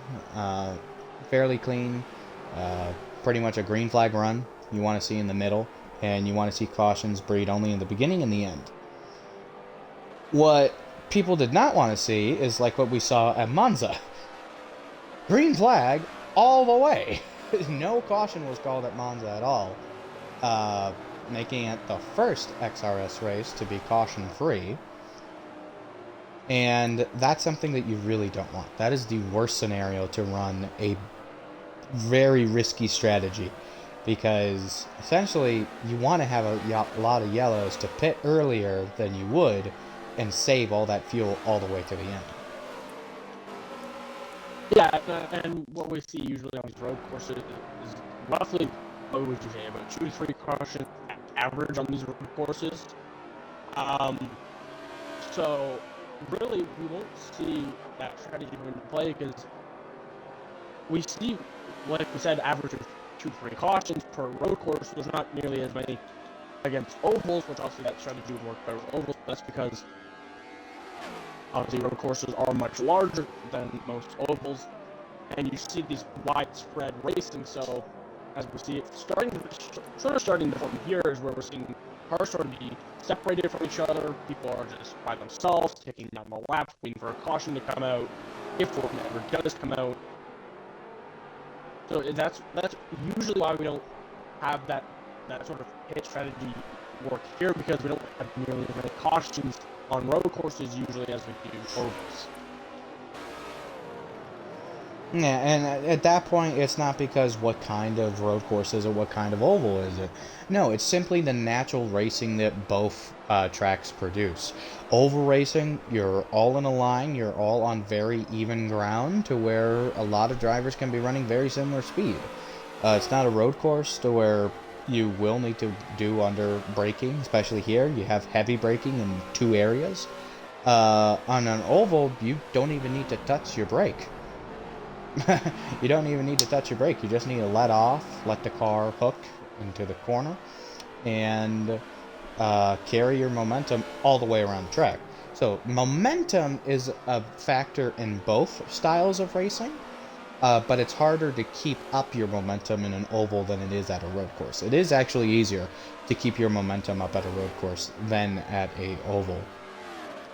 fairly clean, pretty much a green flag run you want to see in the middle, and you want to see cautions breed only in the beginning and the end. What people did not want to see is like what we saw at Monza. Green flag all the way. No caution was called at Monza at all, making it the first XRS race to be caution-free. And that's something that you really don't want. That is the worst scenario to run a very risky strategy, because essentially you want to have a lot of yellows to pit earlier than you would and save all that fuel all the way to the end. Yeah, and what we see usually on these road courses is roughly, what would you say, about 2 to 3 caution average on these road courses. So really, we won't see that strategy come into play, because we see, like we said, average of 2 to 3 cautions per road course. There's not nearly as many against ovals, which obviously that strategy would work better with ovals. That's because obviously road courses are much larger than most ovals, and you see these widespread racing. So as we see it starting to form here is where we're seeing cars starting to be separated from each other. People are just by themselves taking down the laps, waiting for a caution to come out, if one ever does come out. So that's usually why we don't have that sort of hit strategy work here, because we don't have nearly as many cautions on road courses usually as we do ovals. Yeah, and at that point, it's not because what kind of road course is it, what kind of oval is it. No, it's simply the natural racing that both tracks produce. Oval racing, you're all in a line, you're all on very even ground to where a lot of drivers can be running very similar speed. It's not a road course to where you will need to do under braking, especially here. You have heavy braking in 2 areas. On an oval, you don't even need to touch your brake. You don't even need to touch your brake. You just need to let off, let the car hook into the corner, and carry your momentum all the way around the track. So momentum is a factor in both styles of racing, but it's harder to keep up your momentum in an oval than it is at a road course. It is actually easier to keep your momentum up at a road course than at a oval,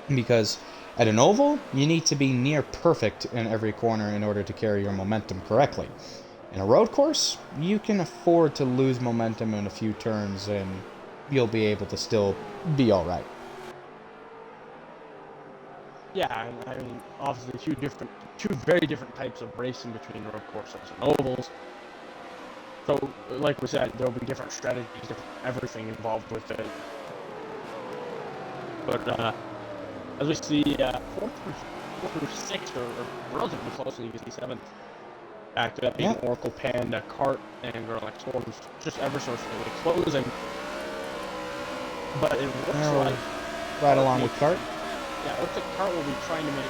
because at an oval, you need to be near perfect in every corner in order to carry your momentum correctly. In a road course, you can afford to lose momentum in a few turns and you'll be able to still be alright. Yeah, I mean, obviously two very different types of racing between road courses and ovals. So, like we said, there'll be different strategies, different everything involved with it. But as we see, 4 through 6 are relatively close, and you can see 7th back to that being Oracle Panda, Cart, and Girl Next Door, who's just ever so slightly closing. But it looks like right along with Cart. Yeah, it looks like Cart will be trying to make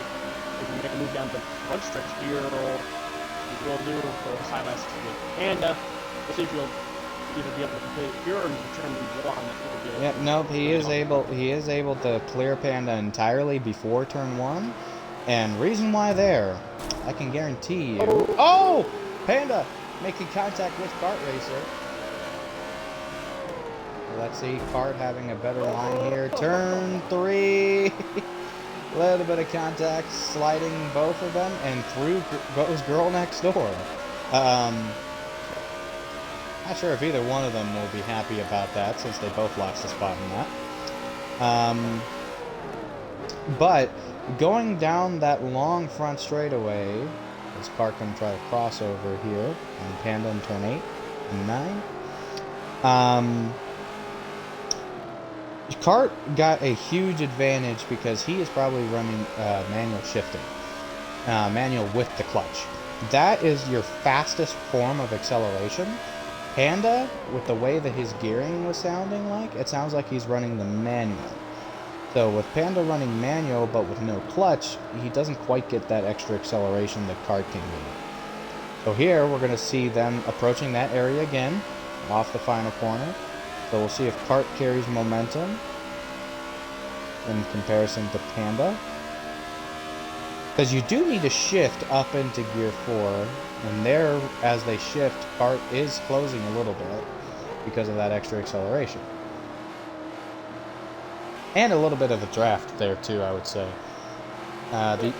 a move down the front stretch here, or we'll do a side by side with Panda. We'll see if he'll either be able to complete it here or return to one. Yeah, nope, he is able to clear Panda entirely before turn 1. And reason why there, I can guarantee you. Oh! Panda making contact with Cart Racer. Let's see, Cart having a better line here. Turn 3. A little bit of contact, sliding both of them, and through goes Girl Next Door. Not sure if either one of them will be happy about that, since they both lost a spot in that. But going down that long front straightaway, as Cart can try to cross over here, and Panda in turn 8 and 9. Cart got a huge advantage because he is probably running manual shifting. Manual with the clutch. That is your fastest form of acceleration. Panda, with the way that his gearing was sounding like, it sounds like he's running the manual. So with Panda running manual but with no clutch, he doesn't quite get that extra acceleration that Cart can get. So here we're going to see them approaching that area again, off the final corner. So we'll see if Cart carries momentum in comparison to Panda. Because you do need to shift up into Gear 4, and there, as they shift, Cart is closing a little bit because of that extra acceleration. And a little bit of a draft there too, I would say.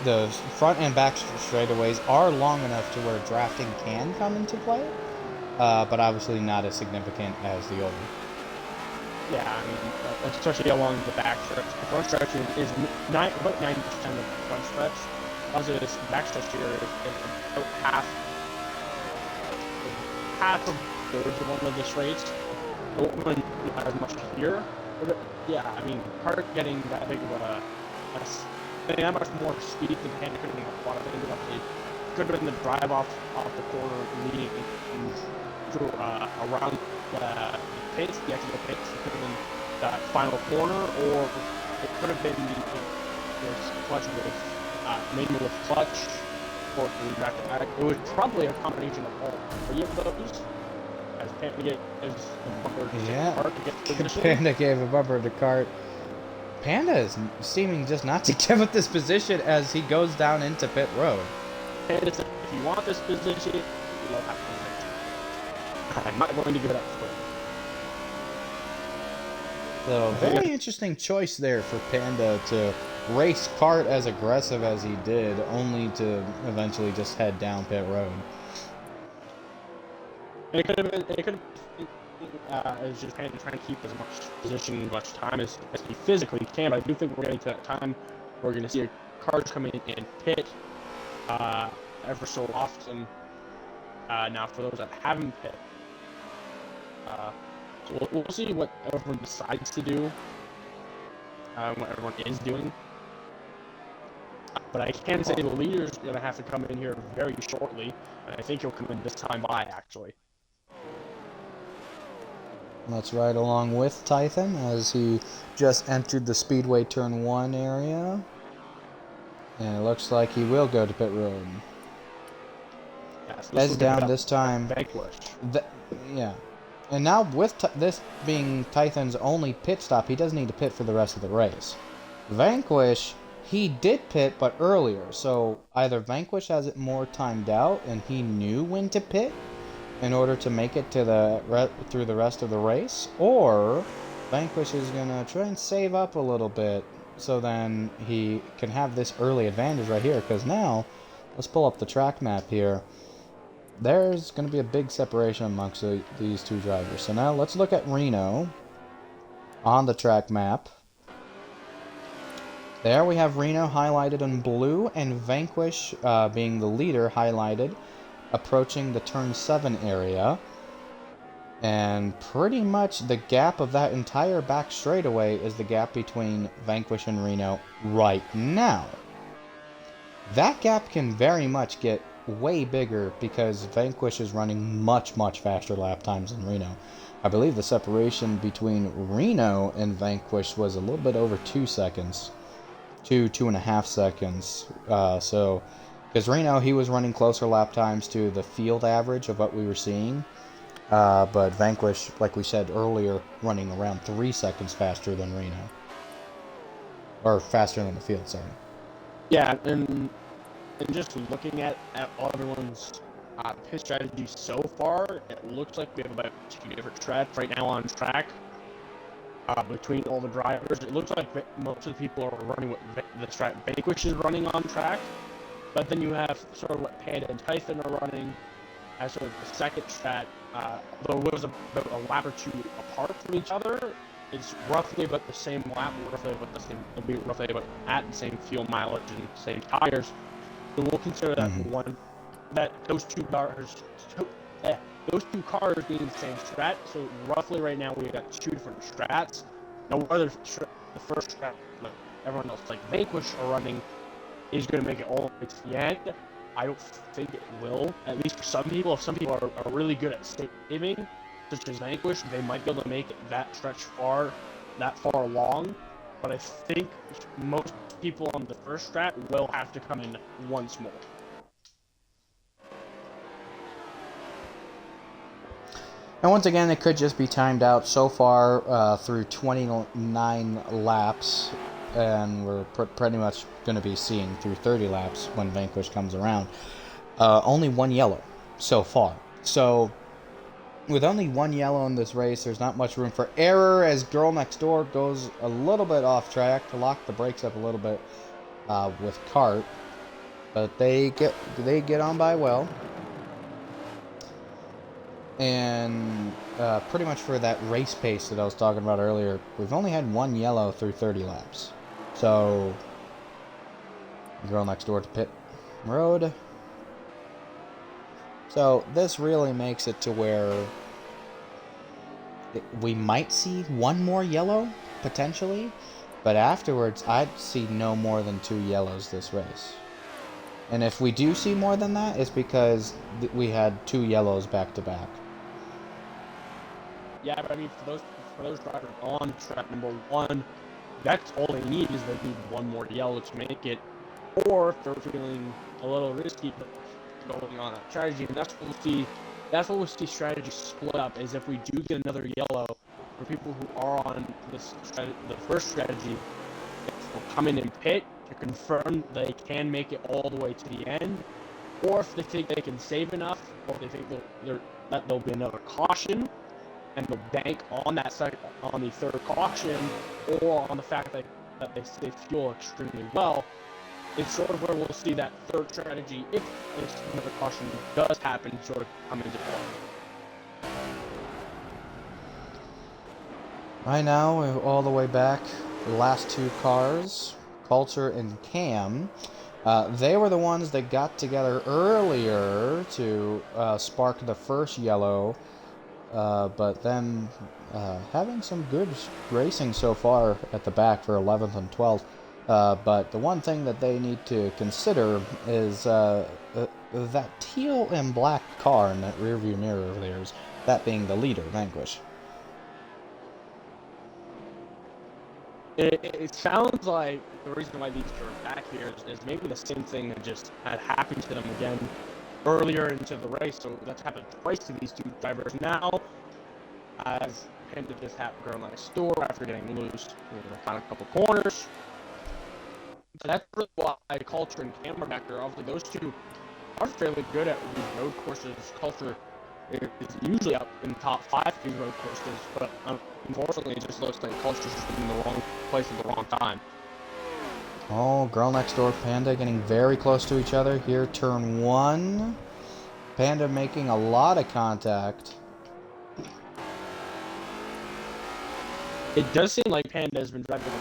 The front and back straightaways are long enough to where drafting can come into play, but obviously not as significant as the old. Yeah, I mean, especially along the back stretch. The front stretch is about 90% of the front stretch. Also, this back stretch here is about half of thirds of one of this race. Not as much here. But yeah, I mean, Cart getting that big of getting that much more speed than Panda could have been a lot of things. It could have been the drive off the corner leading through around the pits, the exit pits. It could have been that final corner, or it could have been the clutch with maybe with clutch or back to back. It was probably a combination of all three of those. As Panda gives the bumper to Cart to get position. Panda gave a bumper to Cart. Panda is seeming just not to give up this position as he goes down into pit road. Panda said, if you want this position, you'll have to. I'm not going to give it up for you. So, very interesting choice there for Panda to race Cart as aggressive as he did, only to eventually just head down pit road. It could have been, it was just Panda trying to keep as much position, as much time as he physically can, but I do think we're getting to that time where we're going to see cars come in and pit ever so often now for those that haven't pit. So we'll see what everyone decides to do, what everyone is doing. But I can say the leader's going to have to come in here very shortly, and I think he'll come in this time by, actually. Let's ride along with Tython as he just entered the Speedway Turn 1 area. And it looks like he will go to pit road. Yes, Heads down this time. Yeah. And now with this being Tython's only pit stop, he doesn't need to pit for the rest of the race. Vanquish, he did pit, but earlier. So either Vanquish has it more timed out and he knew when to pit in order to make it to through the rest of the race, or Vanquish is gonna try and save up a little bit so then he can have this early advantage right here. Because now, let's pull up the track map here. There's gonna be a big separation amongst these two drivers. So now let's look at Reno on the track map. There we have Reno highlighted in blue and Vanquish being the leader highlighted, approaching the turn 7 area, and pretty much the gap of that entire back straightaway is the gap between Vanquish and Reno right now. That gap can very much get way bigger because Vanquish is running much faster lap times than Reno. I believe the separation between Reno and Vanquish was a little bit over 2 seconds, 2.5 seconds. Because Reno, he was running closer lap times to the field average of what we were seeing. But Vanquish, like we said earlier, running around 3 seconds faster than Reno. Or faster than the field, sorry. Yeah, and just looking at all everyone's pit strategy so far, it looks like we have about 2 different strats right now on track. Between all the drivers, it looks like most of the people are running what the strat Vanquish is running on track. But then you have sort of what Panda and Tython are running as sort of the second strat. Though it was about a lap or 2 apart from each other, it's roughly about the same lap, it'll be roughly about at the same fuel mileage and same tires. So we'll consider that those two cars being the same strat. So roughly right now we got 2 different strats. Now whether the first strat, like everyone else, like Vanquish, are running, is going to make it all the way to the end. I don't think it will, at least for some people. If some people are really good at saving, such as Vanquish, they might be able to make it that stretch that far along. But I think most people on the first strat will have to come in once more. And once again, it could just be timed out so far through 29 laps, and we're pretty much going to be seeing through 30 laps when Vanquish comes around. Only one yellow so far. So, with only one yellow in this race, there's not much room for error as Girl Next Door goes a little bit off track to lock the brakes up a little bit with Cart. But they get on by well. And pretty much for that race pace that I was talking about earlier, we've only had one yellow through 30 laps. So, Girl Next Door to pit road. So, this really makes it to where we might see one more yellow, potentially. But afterwards, I'd see no more than 2 yellows this race. And if we do see more than that, it's because we had 2 yellows back to back. Yeah, but I mean, for those drivers on track number 1, that's all they need is they need one more yellow to make it. Or if they're feeling a little risky going on that strategy, and that's what we'll see. That's what we'll see strategy split up, is if we do get another yellow, for people who are on the first strategy, they'll come in and pit to confirm they can make it all the way to the end, or if they think they can save enough, or if they think that there'll be another caution, and they'll bank on on the third caution, or on the fact that they save fuel extremely well. It's sort of where we'll see that third strategy, if another caution does happen, sort of come into play. Right now, we're all the way back, the last 2 cars, Coulter and Cam, they were the ones that got together earlier to spark the first yellow, but then having some good racing so far at the back for 11th and 12th. But the one thing that they need to consider is that teal and black car in that rearview mirror of theirs, that being the leader, Vanquish. It sounds like the reason why these two are back here is maybe the same thing that just had happened to them again earlier into the race. So that's happened twice to these two drivers now, as Panda just had Girl Next Door after getting loose in the final couple corners. So that's really why Coulter and Cam are back there. Obviously, those two are fairly good at these road courses. Coulter is usually up in the top 5 of these road courses, but unfortunately, it just looks like Coulter's just in the wrong place at the wrong time. Oh, Girl Next Door, Panda getting very close to each other here. Turn 1. Panda making a lot of contact. It does seem like Panda has been driving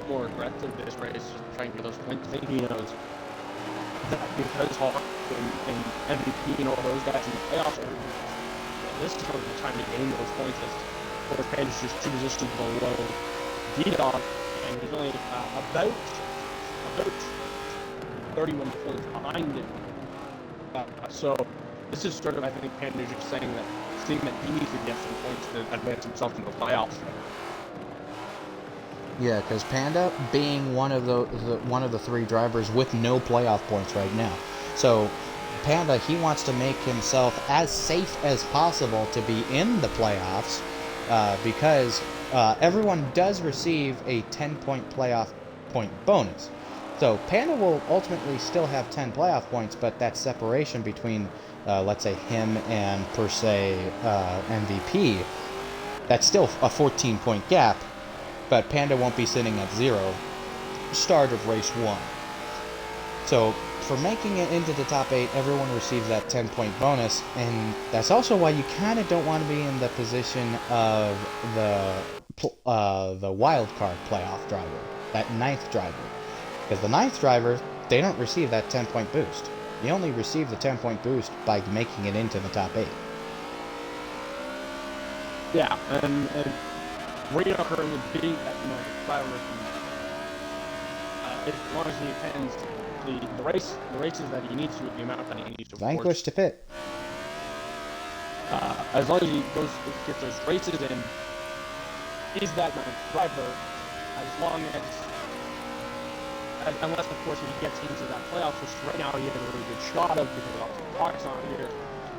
more aggressive this race, trying to get those points. I think he knows that because Hawk and MVP and all those guys in the playoffs, this is sort of the time to gain those points. As Panda's just 2 positions below D-Dog, and he's only about 31 points behind it. So this is sort of, I think, Panda just saying that he needs to get some points to advance himself in the playoffs. Yeah, because Panda being one of the 3 drivers with no playoff points right now. So Panda, he wants to make himself as safe as possible to be in the playoffs, because everyone does receive a 10-point playoff point bonus. So Panda will ultimately still have 10 playoff points, but that separation between, let's say, him and, per se, MVP, that's still a 14-point gap. But Panda won't be sitting at 0 start of race 1. So for making it into the top 8, everyone receives that 10-point bonus, and that's also why you kind of don't want to be in the position of the wild card playoff driver, that 9th driver. Because the 9th driver, they don't receive that 10-point boost. You only receive the 10-point boost by making it into the top 8. Yeah, and Reno currently being that driver, as long as he attends the races that he needs to, the amount that he needs to. Vanquish to pit. As long as he gets those races in, he's that driver. As long as, unless of course he gets into that playoffs, which right now he has a really good shot of because of the Fox on here.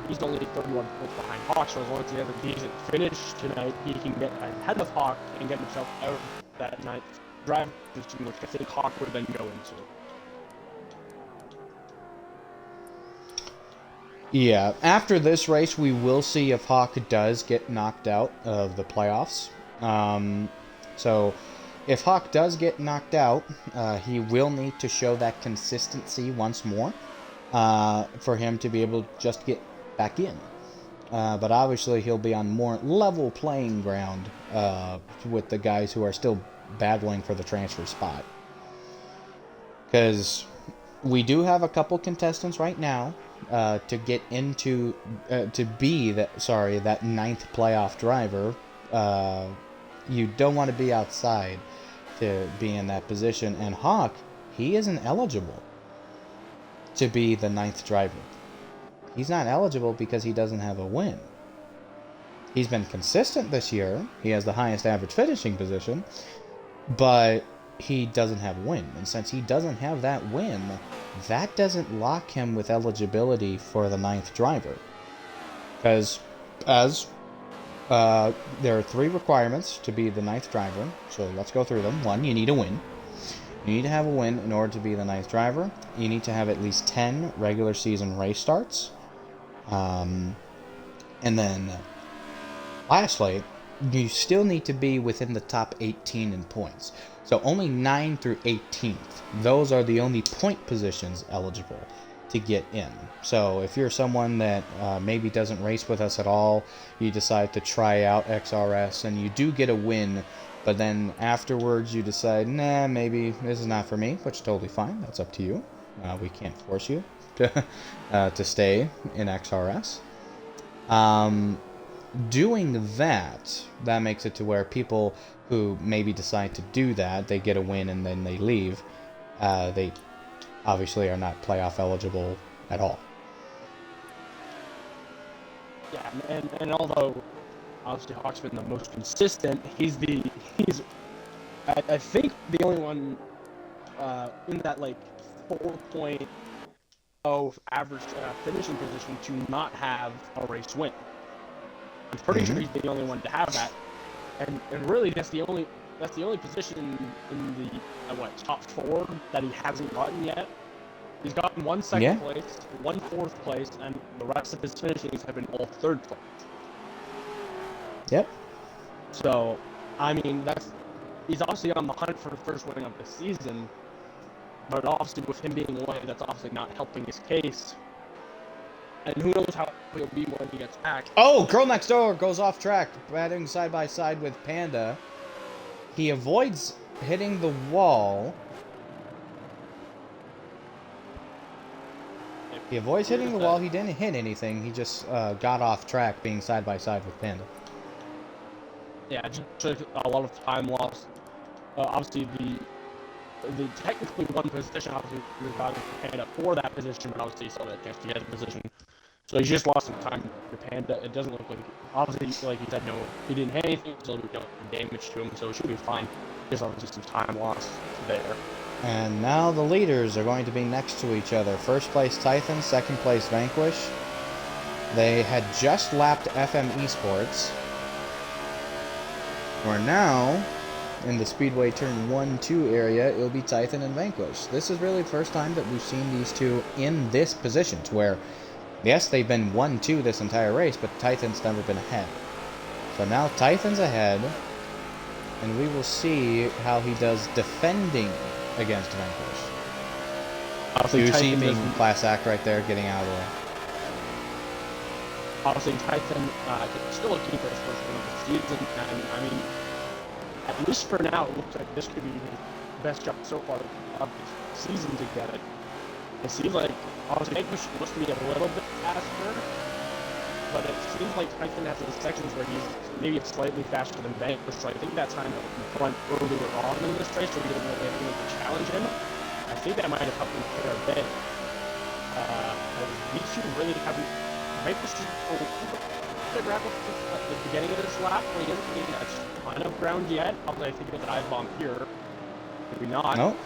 he's only 31 points behind Hawk, so as long as he has a decent finish tonight, he can get ahead of Hawk and get himself out of that ninth drive position, which I think Hawk would then go into. Yeah, after this race, we will see if Hawk does get knocked out of the playoffs. So, if Hawk does get knocked out, he will need to show that consistency once more for him to be able to just get back in. But obviously, he'll be on more level playing ground with the guys who are still battling for the transfer spot. Because we do have a couple contestants right now to get into to be that ninth playoff driver. You don't want to be outside to be in that position, and Hawk, he isn't eligible to be the ninth driver. He's not eligible because he doesn't have a win. He's been consistent this year. He has the highest average finishing position, but he doesn't have a win. And since he doesn't have that win, that doesn't lock him with eligibility for the ninth driver. Because there are 3 requirements to be the ninth driver, so let's go through them. 1, you need a win. You need to have a win in order to be the ninth driver. You need to have at least 10 regular season race starts. And then, lastly, you still need to be within the top 18 in points. So only 9 through 18th. Those are the only point positions eligible to get in. So if you're someone that maybe doesn't race with us at all, you decide to try out XRS and you do get a win, but then afterwards you decide, nah, maybe this is not for me, which is totally fine. That's up to you. We can't force you to stay in XRS. Doing that makes it to where people who maybe decide to do that, they get a win and then they leave, they obviously are not playoff eligible at all. Yeah, and although obviously Hawk's been the most consistent, he's I think the only one in that like 4.0 average finishing position to not have a race win. I'm pretty sure he's the only one to have that, and really that's the only position in the top 4 that he hasn't gotten yet. He's gotten 1 second place, 1 fourth place, and the rest of his finishings have been all third place. Yep. So, I mean, he's obviously on the hunt for the first winning of the season, but obviously with him being away, that's obviously not helping his case. And who knows how he'll be when he gets back. Oh, Girl Next Door goes off track, batting side by side with Panda. He avoids hitting the wall. He avoids hitting the wall. He didn't hit anything. He just got off track being side by side with Panda. Yeah, just a lot of time lost. Obviously, the technically one position, obviously, we were talking to Panda for that position, but obviously he still had a chance to get a position. So he just lost some time to Panda. It doesn't look like, obviously, like he said, no, he didn't hit anything, so no damage to him, so it should be fine. Just obviously some time lost there. And now the leaders are going to be next to each other. First place Tython, second place Vanquish. They had just lapped FM Esports. We're now in the Speedway Turn 1-2 area. It'll be Tython and Vanquish. This is really the first time that we've seen these two in this position, to where, yes, they've been 1-2 this entire race, but Tython's never been ahead. So now Tython's ahead, and we will see how he does defending against Vanquish. You see him being class act right there, getting out of the way. Obviously, Tython still looking for his first win of the season, and I mean, at least for now, it looks like this could be his best job so far of the season to get it. It seems like, obviously, Vanquish looks to be a little bit faster, but it seems like Tython has those sections where he's maybe slightly faster than Vanquish, so I think that's kind of in front earlier on in this race, so he didn't really have anyone to challenge him. I think that might have helped him a fair bit. These two really haven't. Vanquish is the grapple at the beginning of this lap, where he hasn't gained a ton of ground yet. Although I think he'll dive bomb here. Maybe not. No.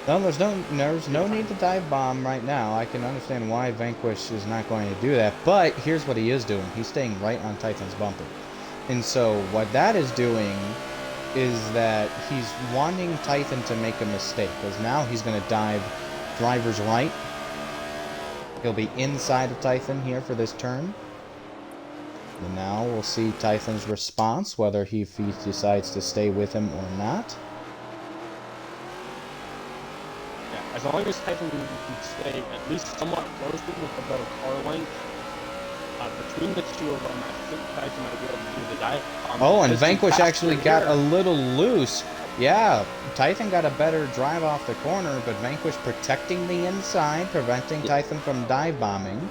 No, there's no need to dive bomb right now. I can understand why Vanquish is not going to do that, but here's what he is doing. He's staying right on Titan's bumper. And so what that is doing is that he's wanting Titan to make a mistake, because now he's going to dive driver's right. He'll be inside of Titan here for this turn. And now we'll see Titan's response, whether if he decides to stay with him or not. Yeah, as long as Titan can stay at least somewhat close to him with about a car length, between the two of them, I think Titan might be able to do the dive. Oh, and Vanquish actually got a little loose. Yeah, Titan got a better drive off the corner, but Vanquish protecting the inside, preventing Titan from dive bombing.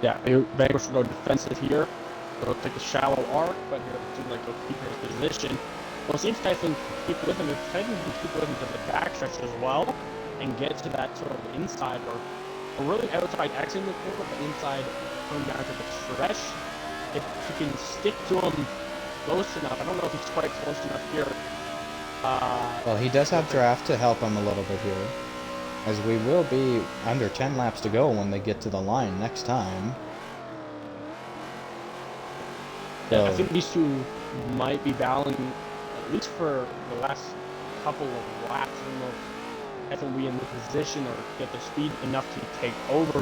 Yeah, Vanquish will go defensive here. He'll take a shallow arc, but he'll seem like he'll keep his position. Well, it seems Titan can keep with him. If Titan can keep with him to the backstretch as well, and get to that sort of inside or really outside exiting the corner, but inside going down to the stretch, if he can stick to him close enough. I don't know if he's quite close enough here. Well, he does have draft to help him a little bit here, as we will be under 10 laps to go when they get to the line next time. Yeah, I think these two might be battling, at least for the last couple of laps. I don't know if will be in the position or get the speed enough to take over.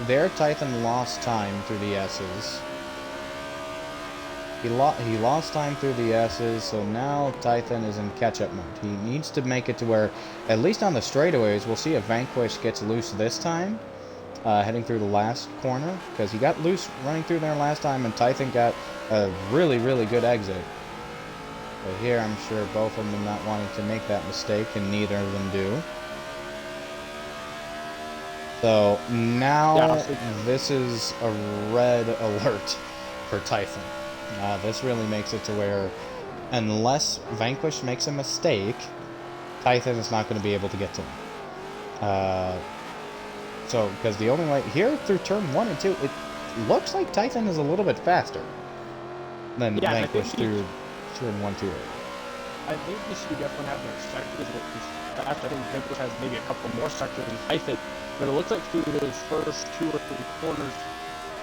Their Titan lost time through the S's. He lost time through the S's, so now Titan is in catch-up mode. He needs to make it to where, at least on the straightaways, we'll see if Vanquish gets loose this time, heading through the last corner, because he got loose running through there last time, and Titan got a really, really good exit. But here, I'm sure both of them not wanting to make that mistake, and neither of them do. So now this is a red alert for Titan. This really makes it to where, unless Vanquish makes a mistake, Titan is not going to be able to get to him. So, because the only way here through turn 1 and 2, it looks like Titan is a little bit faster than Vanquish through turn 1, 2. I think these two definitely have their sectors fast. I think Vanquish has maybe a couple more sectors than Titan, but it looks like through those first 2 or 3 corners,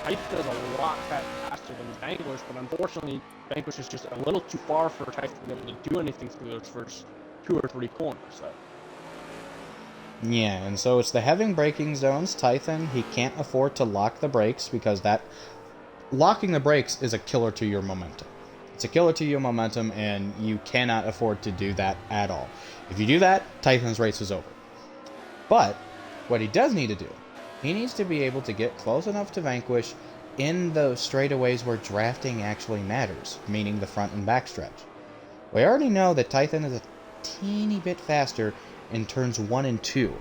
Titan is a lot faster than Vanquish, but unfortunately, Vanquish is just a little too far for Titan to be able to do anything through those first 2 or 3 corners. So. Yeah, and so it's the heavy braking zones. Titan, he can't afford to lock the brakes, because that locking the brakes is a killer to your momentum. It's a killer to your momentum, and you cannot afford to do that at all. If you do that, Titan's race is over. But what he does need to do, he needs to be able to get close enough to Vanquish in the straightaways where drafting actually matters, meaning the front and back stretch. We already know that Titan is a teeny bit faster in turns 1 and 2.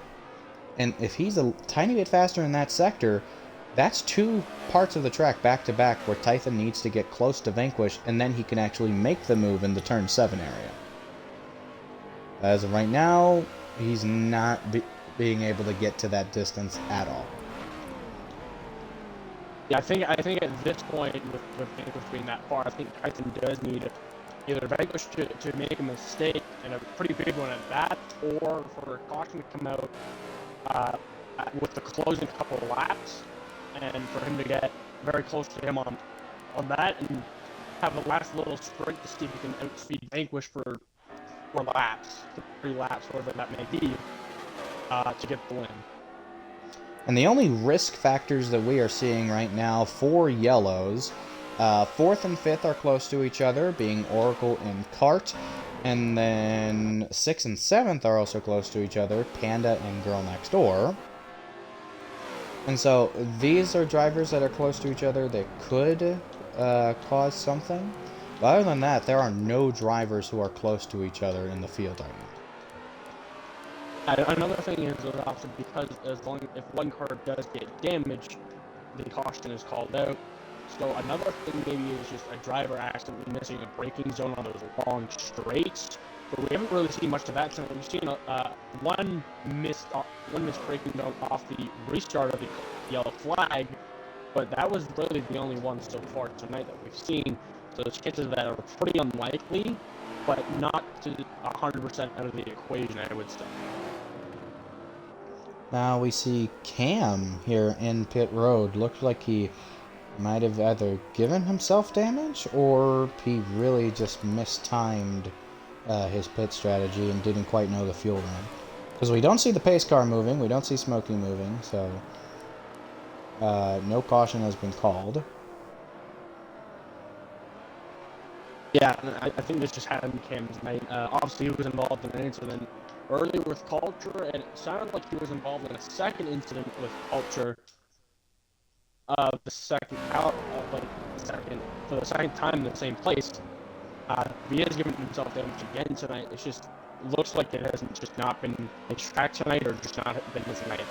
And if he's a tiny bit faster in that sector, that's 2 parts of the track back to back where Titan needs to get close to Vanquish, and then he can actually make the move in the turn 7 area. As of right now, he's not being able to get to that distance at all. Yeah, I think at this point, with Vanquish being that far, I think Titan does need either Vanquish to make a mistake, and a pretty big one at that, or for caution to come out with the closing couple of laps, and for him to get very close to him on that, and have the last little sprint to see if he can outspeed Vanquish for 4 laps, 3 laps, whatever that may be, to get the win. And the only risk factors that we are seeing right now for yellows, 4th and 5th are close to each other, being Oracle and Cart. And then 6th and 7th are also close to each other, Panda and Girl Next Door. And so these are drivers that are close to each other that could cause something. But other than that, there are no drivers who are close to each other in the field right now. Another thing is also because if one car does get damaged, the caution is called out. So another thing maybe is just a driver accidentally missing a braking zone on those long straights. But we haven't really seen much of that. So we've seen one missed braking zone off the restart of the yellow flag, but that was really the only one so far tonight that we've seen. So the chances of that are pretty unlikely. but not to 100% out of the equation, I would say. Now we see Cam here in pit road. Looks like he might have either given himself damage or he really just mistimed his pit strategy and didn't quite know the fuel run. Because we don't see the pace car moving, we don't see Smokey moving, so no caution has been called. Yeah, I think this just happened Cam's night. Obviously, he was involved in an incident earlier with Culture, and it sounded like he was involved in a second incident with Culture. The second out, for the second time in the same place. He has given himself damage again tonight. It just looks like it hasn't just not been a track tonight, or just not been his night.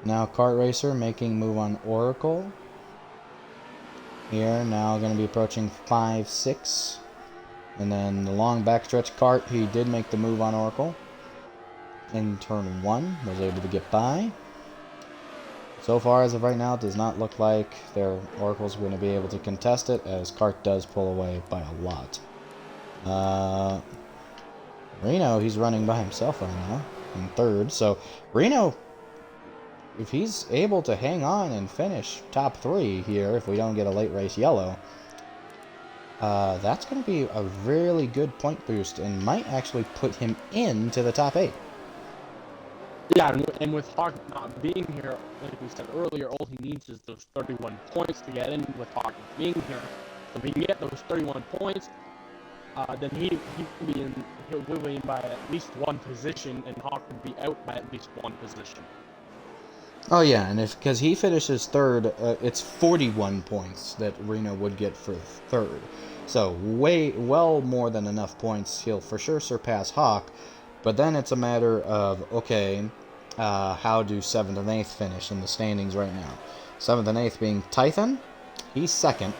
Now Kart Racer making move on Oracle. Here, now going to be approaching 5-6. And then the long backstretch kart, he did make the move on Oracle. In turn 1, was able to get by. So far, as of right now, it does not look like their Oracle's going to be able to contest it, as Kart does pull away by a lot. Reno, he's running by himself right now, in third. So, Reno, if he's able to hang on and finish top 3 here, if we don't get a late race yellow, that's going to be a really good point boost and might actually put him into the top 8. Yeah, and with Hawk not being here, like we said earlier, all he needs is those 31 points to get in. With Hawk being here, so if he can get those 31 points, then he'll be in by at least 1 position, and Hawk would be out by at least 1 position. Oh yeah, and because he finishes third, it's 41 points that Reno would get for third. So well more than enough points. He'll for sure surpass Hawk. But then it's a matter of, okay, how do 7th and 8th finish in the standings right now? 7th and 8th being Tython, he's second.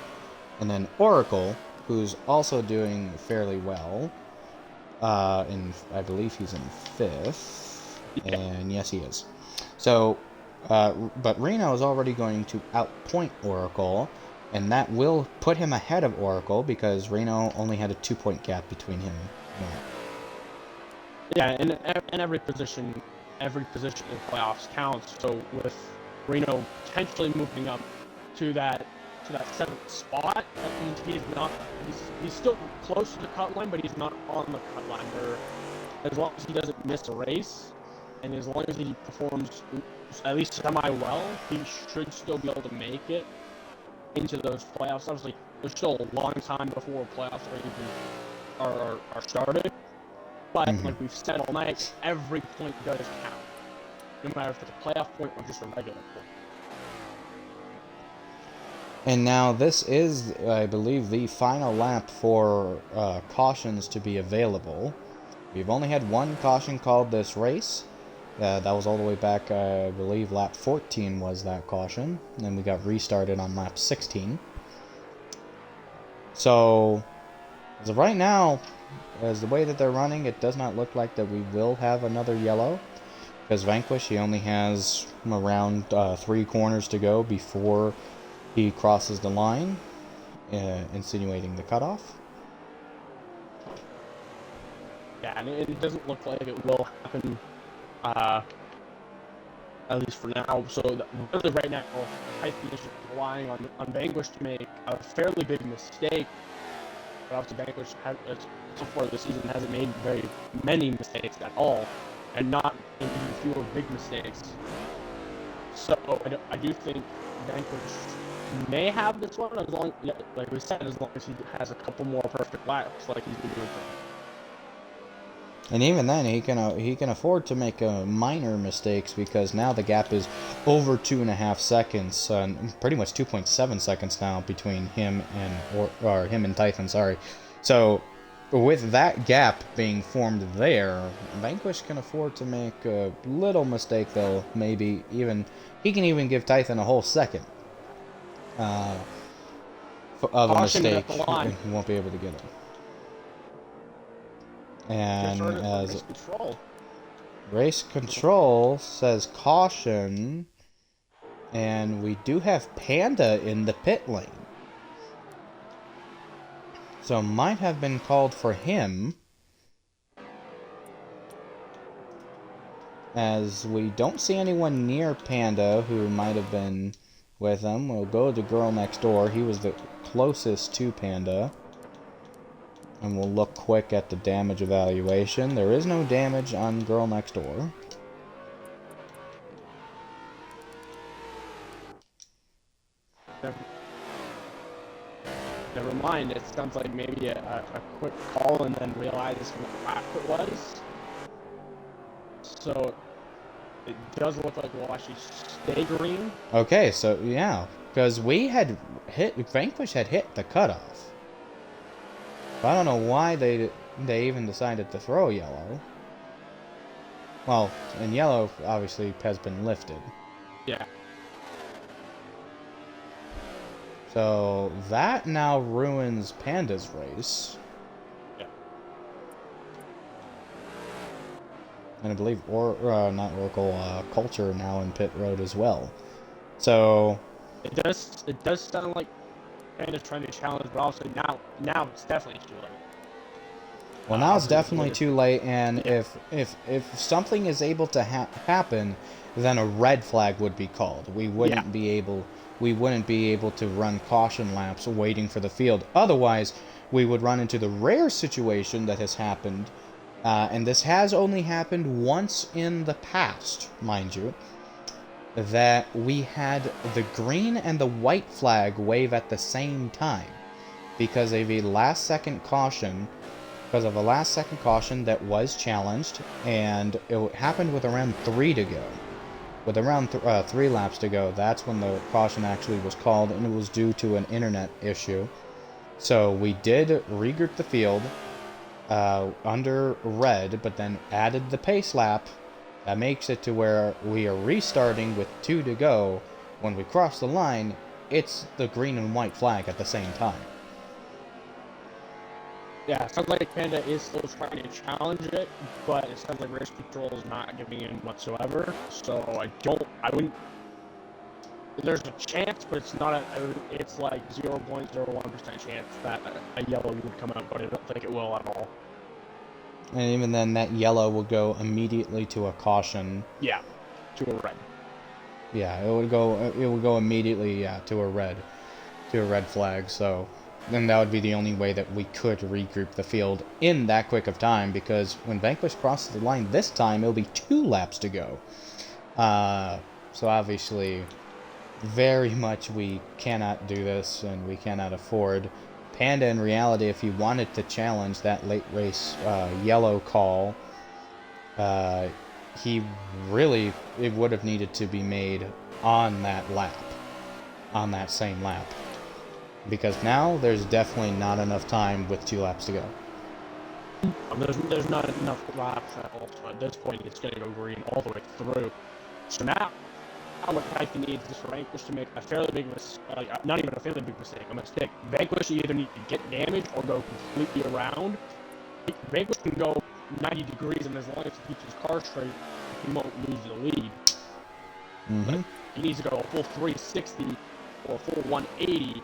And then Oracle, who's also doing fairly well. I believe he's in 5th. Yeah. And yes, he is. So, but Reno is already going to outpoint Oracle. And that will put him ahead of Oracle because Reno only had a 2-point gap between him and Oracle. Yeah, and every position in playoffs counts. So with Reno potentially moving up to that 7th spot, that means he's still close to the cut line, but he's not on the cut line. Where as long as he doesn't miss a race, and as long as he performs at least semi well, he should still be able to make it into those playoffs. Obviously, there's still a long time before playoffs are started. But like we've said all night, every point does count, no matter if it's a playoff point or just a regular point. And now this is, I believe, the final lap for cautions to be available. We've only had 1 caution called this race. That was all the way back, I believe, lap 14 was that caution. And then we got restarted on lap 16. So, as of right now, as the way that they're running, it does not look like that we will have another yellow. Because Vanquish, he only has around 3 corners to go before he crosses the line, insinuating the cutoff. Yeah, and it doesn't look like it will happen, at least for now. So really right now, Typhon is relying on Vanquish to make a fairly big mistake. But obviously Vanquish so far this season hasn't made very many mistakes at all, and not even fewer big mistakes. So I do think Vanquish may have this one, as long, like we said, as long as he has a couple more perfect laps, like he's been doing. And even then, he can afford to make minor mistakes because now the gap is over 2.5 seconds, pretty much 2.7 seconds now between him and him and Typhon. Sorry. So with that gap being formed there, Vanquish can afford to make a little mistake, though. Maybe even he can even give Typhon a whole second of a mistake. He won't be able to get it. And as race control says caution, and we do have Panda in the pit lane. So might have been called for him, as we don't see anyone near Panda who might have been with him. We'll go to Girl Next Door. He was the closest to Panda. And we'll look quick at the damage evaluation. There is no damage on Girl Next Door. Never mind, it sounds like maybe a quick call and then realize what lap it was. So it does look like we'll actually stay green. Okay, so yeah, because Vanquish had hit the cutoff. But I don't know why they even decided to throw yellow. Well, and yellow obviously has been lifted. Yeah. So that now ruins Panda's race. Yeah. And I believe, not Oracle, Culture now in pit road as well. So it does sound like Panda's trying to challenge, but also now it's definitely too late. well, now it's definitely too late, and yeah. if something is able to happen, then a red flag would be called. We wouldn't be able to run caution laps waiting for the field. Otherwise, we would run into the rare situation that has happened, and this has only happened once in the past, mind you, that we had the green and the white flag wave at the same time because of a last-second caution. Because of a last-second caution that was challenged, and it happened with around 3 to go. With around 3 laps to go, that's when the caution actually was called, and it was due to an internet issue. So we did regroup the field under red, but then added the pace lap. That makes it to where we are restarting with 2 to go. When we cross the line, it's the green and white flag at the same time. Yeah, it sounds like Panda is still trying to challenge it, but it sounds like race control is not giving in whatsoever. So I wouldn't. There's a chance, but it's like 0.01% chance that a yellow would come out, but I don't think it will at all. And even then, that yellow will go immediately to a caution. Yeah, to a red. Yeah, it would go immediately, to a red flag. So then that would be the only way that we could regroup the field in that quick of time, because when Vanquish crosses the line this time, it'll be 2 laps to go. So obviously, very much we cannot do this, and we cannot afford. Panda, in reality, if he wanted to challenge that late race yellow call, it would have needed to be made on that lap, on that same lap. Because now there's definitely not enough time with 2 laps to go. There's not enough laps at all, so at this point it's going to go green all the way through. So now what Typhon needs is for Vanquish to make a fairly big mistake, not even a fairly big mistake, a mistake. Vanquish either need to get damage or go completely around. Vanquish can go 90 degrees, and as long as he keeps his car straight, he won't lose the lead. But he needs to go a full 360 or a full 180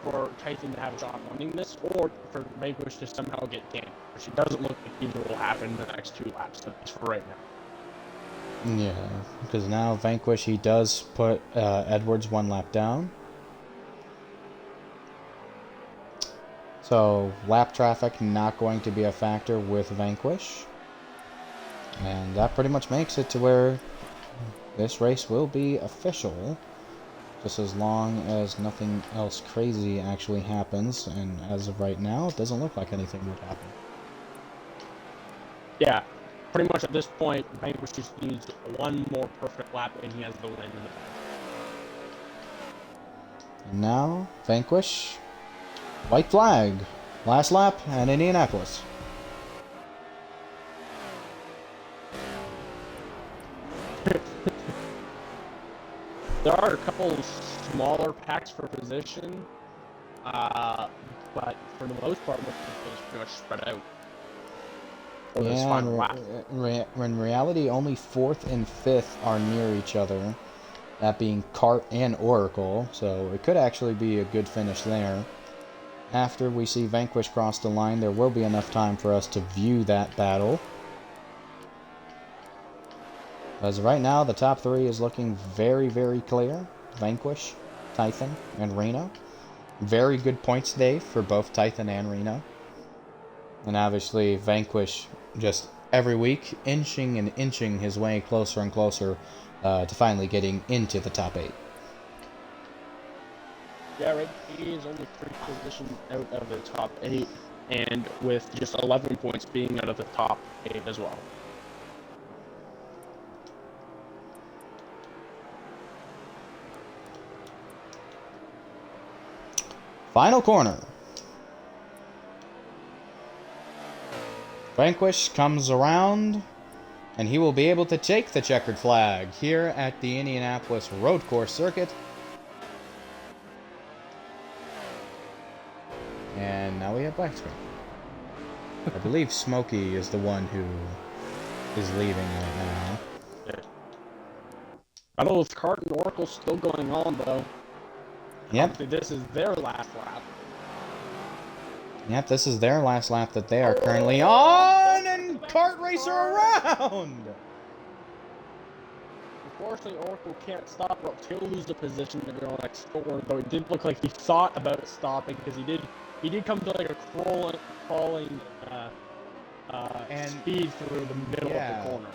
for Typhon to have a shot winning this, or for Vanquish to somehow get damage, which it doesn't look like either will happen in the next 2 laps, at least for right now. Yeah, because now Vanquish, he does put Edwards 1 lap down. So lap traffic not going to be a factor with Vanquish. And that pretty much makes it to where this race will be official, just as long as nothing else crazy actually happens. And as of right now, it doesn't look like anything would happen. Yeah. Pretty much at this point, Vanquish just needs 1 more perfect lap, and he has the win in the bag. And now, Vanquish, white flag, last lap at Indianapolis. There are a couple smaller packs for position, but for the most part, it's pretty much spread out. Yeah, in reality, only 4th and 5th are near each other, that being Cart and Oracle, so it could actually be a good finish there. after we see Vanquish cross the line, there will be enough time for us to view that battle. As right now, the top three is looking very, very clear. Vanquish, Tython, and Reno. Very good points today for both Tython and Reno. And obviously, Vanquish just every week inching and inching his way closer and closer to finally getting into the top 8. Yeah, right. He is only 3 positions out of the top 8, and with just 11 points being out of the top 8 as well. Final corner. Vanquish comes around, and he will be able to take the checkered flag here at the Indianapolis Road Course Circuit. And now we have black screen. I believe Smokey is the one who is leaving right now. I don't know if Cart and Oracle's still going on, though. Yep. Obviously, this is their last lap. Yep, this is their last lap that they are currently on, and Kart Racer around! Unfortunately, Oracle can't stop, or else he'll lose the position to go next door, though it did look like he thought about stopping, because he did come to like a crawling speed through the middle of the corner.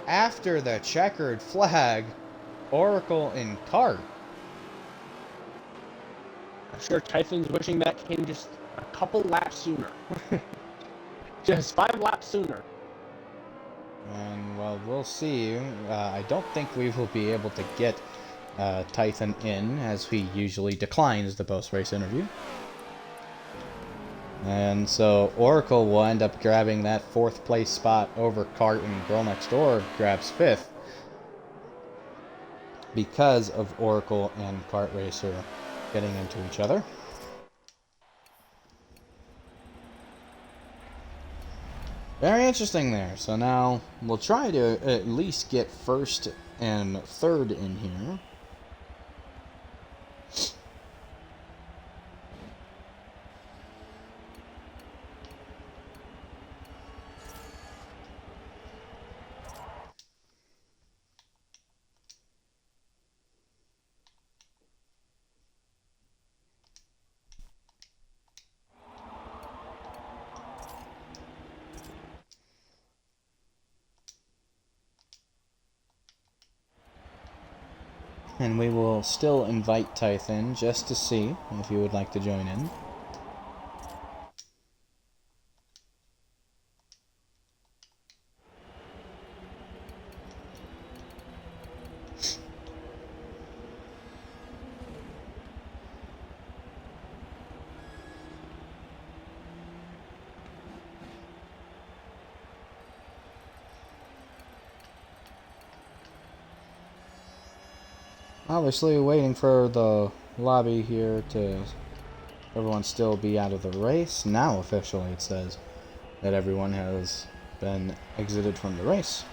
After the checkered flag, Oracle and Kart. I'm sure Typhon's wishing that came just a couple laps sooner. Just 5 laps sooner. And, well, we'll see. I don't think we will be able to get Tython in, as he usually declines the post-race interview. And so Oracle will end up grabbing that 4th place spot over Kart, and Girl Next Door grabs 5th. Because of Oracle and Kart Racer getting into each other. Very interesting there. So now we'll try to at least get 1st and 3rd in here. And we will still invite Tython just to see if he would like to join in. Obviously waiting for the lobby here to everyone still be out of the race. Now officially it says that everyone has been exited from the race.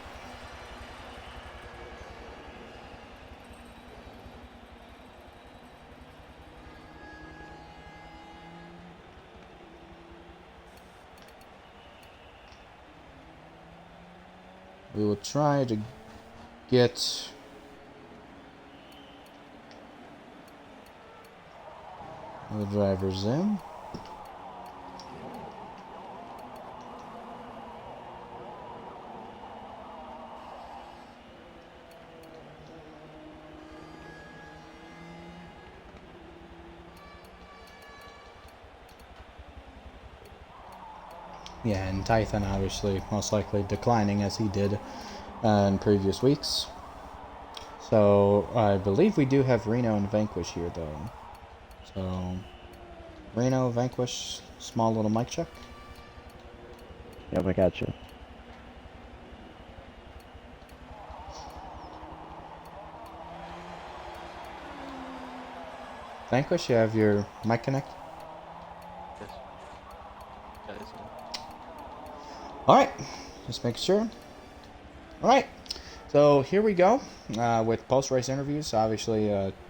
We will try to get the drivers in. Yeah, and Tython obviously most likely declining as he did in previous weeks. So I believe we do have Reno and Vanquish here though. So Reno, Vanquish, small little mic check. Yep, I got you. Vanquish, you have your mic connect? Yes. That is Alright, just making sure. Alright, so here we go with post-race interviews. Obviously,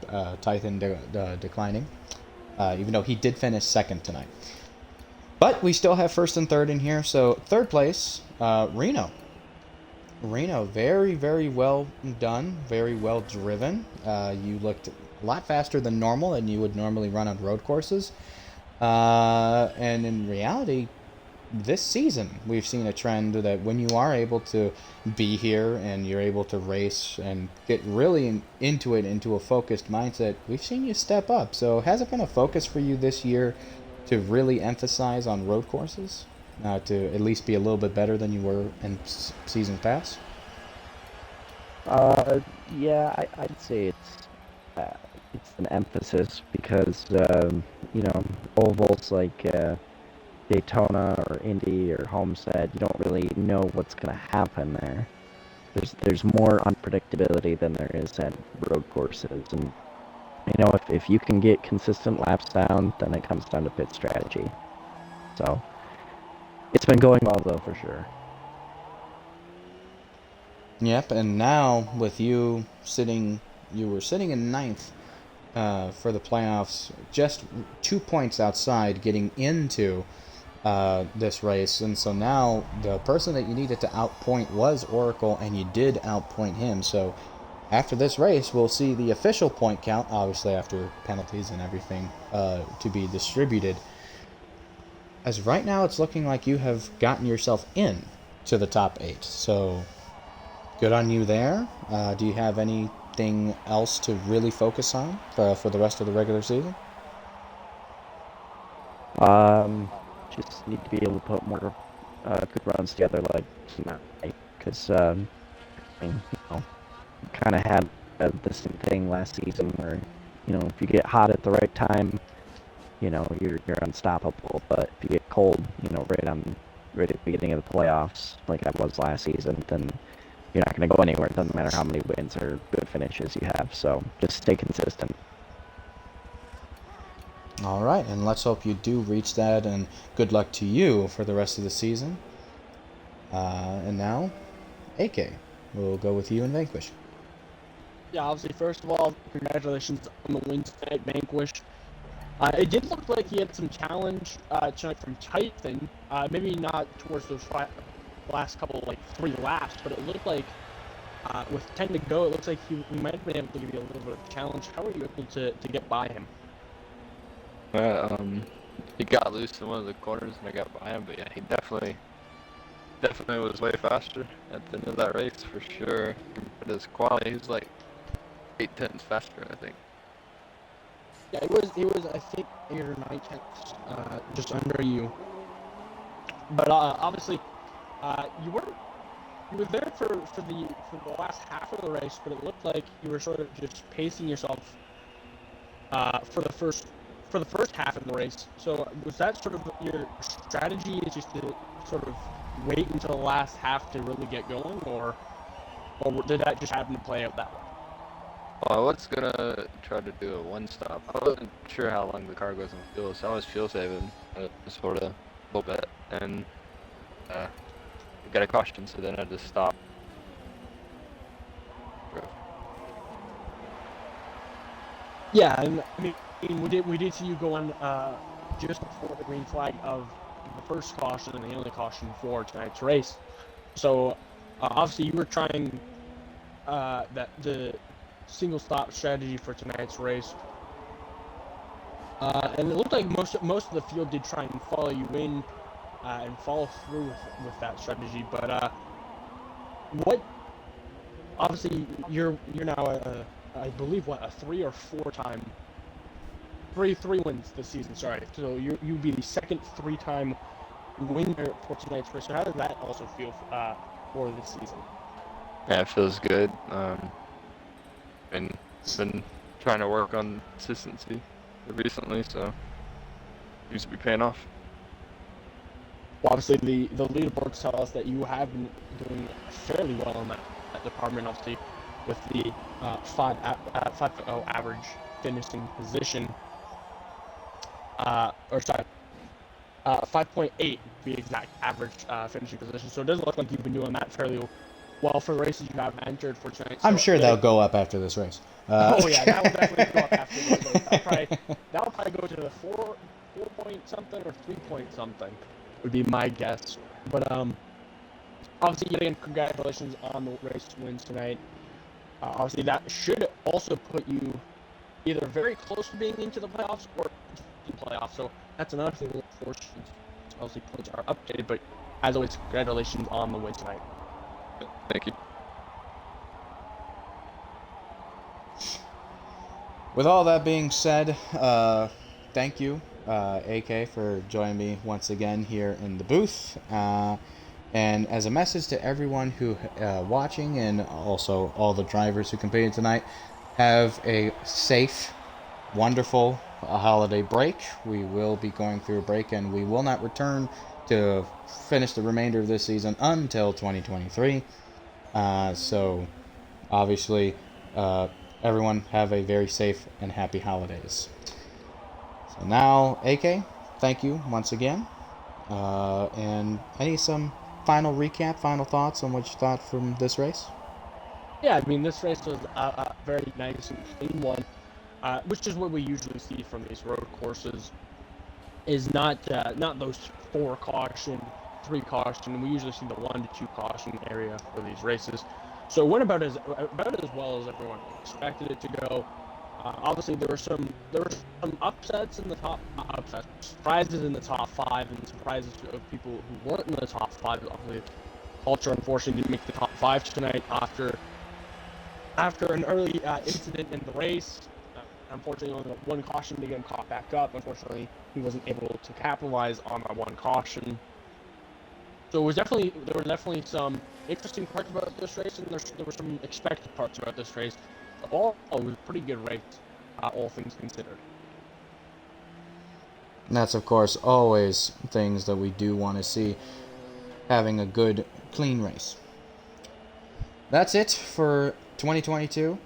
Tython declining. even though he did finish second tonight. But we still have first and third in here. So third place, Reno. Reno, very, very well done, very well driven. You looked a lot faster than normal, and you would normally run on road courses. And in reality, this season, we've seen a trend that when you are able to be here and you're able to race and get really into it, into a focused mindset, we've seen you step up. So has it been a focus for you this year to really emphasize on road courses? To at least be a little bit better than you were in seasons past? Yeah, I'd say it's an emphasis because ovals like Daytona or Indy or Homestead, you don't really know what's gonna happen there. There's more unpredictability than there is at road courses, and if you can get consistent laps down, then it comes down to pit strategy. So it's been going well though, for sure. Yep, and now with you were sitting in ninth for the playoffs, just 2 points outside getting into this race. And so now the person that you needed to outpoint was Oracle, and you did outpoint him. So after this race, we'll see the official point count, obviously after penalties and everything to be distributed. As right now, it's looking like you have gotten yourself in to the top 8. So good on you there. Do you have anything else to really focus on for the rest of the regular season? Just need to be able to put more good runs together like tonight, because kind of had the same thing last season where if you get hot at the right time, you're unstoppable. But if you get cold, right at the beginning of the playoffs, like I was last season, then you're not going to go anywhere. It doesn't matter how many wins or good finishes you have. So just stay consistent. All right, and let's hope you do reach that, and good luck to you for the rest of the season. And now, AK, we'll go with you and Vanquish. Yeah, obviously, first of all, congratulations on the win tonight, Vanquish. It did look like he had some challenge tonight from Typhon. Maybe not towards those last couple, 3 laps, but it looked like with 10 to go, it looks like he might have been able to give you a little bit of a challenge. How were you able to get by him? He got loose in one of the corners and I got by him, but yeah, he definitely was way faster at the end of that race for sure. But his quality, he was like 8/10 faster, I think. Yeah, he was I think 8 or 9 tenths just under you. But obviously, you were there for the last half of the race, but it looked like you were sort of just pacing yourself for the first half of the race. So was that sort of your strategy, is just to sort of wait until the last half to really get going, or did that just happen to play out that way? Well, I was gonna try to do a one stop. I wasn't sure how long the car goes on fuel, so I was fuel saving sort of a little bit, and we got a caution, so then I had to stop. Yeah, and I mean we did see you go on just before the green flag of the first caution and the only caution for tonight's race. So obviously you were trying the single stop strategy for tonight's race, and it looked like most of the field did try and follow you in and follow through with that strategy. But what? Obviously, you're now I believe a 3 or 4 time. 3 wins this season. Sorry, so you'd be the second 3-time winner for tonight's race. So how does that also feel for this season? Yeah, it feels good. And been trying to work on consistency recently, so seems to be paying off. Well, obviously, the leaderboards tell us that you have been doing fairly well in that department. Obviously, with the 5.0 average finishing position, 5.8 to be exact average finishing position. So it does look like you've been doing that fairly well for the races you have entered for tonight. I'm sure they'll go up after this race. Oh yeah, that will definitely go up after this race. That'll probably go to the or 3 point something would be my guess. But obviously, yet again, congratulations on the race win tonight. Obviously, that should also put you either very close to being into the playoffs or in the playoffs. So that's another thing to look forward to. Obviously, points are updated, but as always, congratulations on the win tonight. Thank you. With all that being said, thank you, AK, for joining me once again here in the booth. And as a message to everyone who watching, and also all the drivers who competed tonight, have a safe, wonderful holiday break. We will be going through a break, and we will not return to finish the remainder of this season until 2023. So, obviously, everyone have a very safe and happy holidays. So now, AK, thank you once again. And some final recap, final thoughts on what you thought from this race? Yeah, I mean, this race was a very nice and clean one, which is what we usually see from these road courses. Is not those 4 caution, 3 caution. We usually see the 1 to 2 caution area for these races. So it went about as well as everyone expected it to go. Obviously, there were some upsets in the top surprises in the top 5, and surprises of people who weren't in the top 5. Obviously, Culture unfortunately didn't make the top 5 tonight after an early incident in the race. Unfortunately, only 1 caution to get him caught back up. Unfortunately, he wasn't able to capitalize on that 1 caution. So there were definitely some interesting parts about this race, and there were some expected parts about this race. All it was a pretty good race, all things considered. And that's, of course, always things that we do want to see, having a good, clean race. That's it for 2022.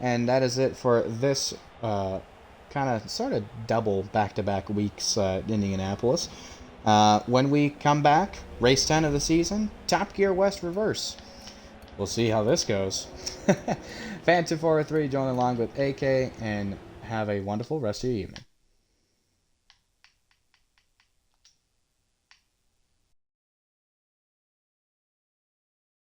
And that is it for this sort of double back-to-back weeks at Indianapolis. When we come back, race 10 of the season, Top Gear West Reverse. We'll see how this goes. Fan 2403, join along with AK, and have a wonderful rest of your evening.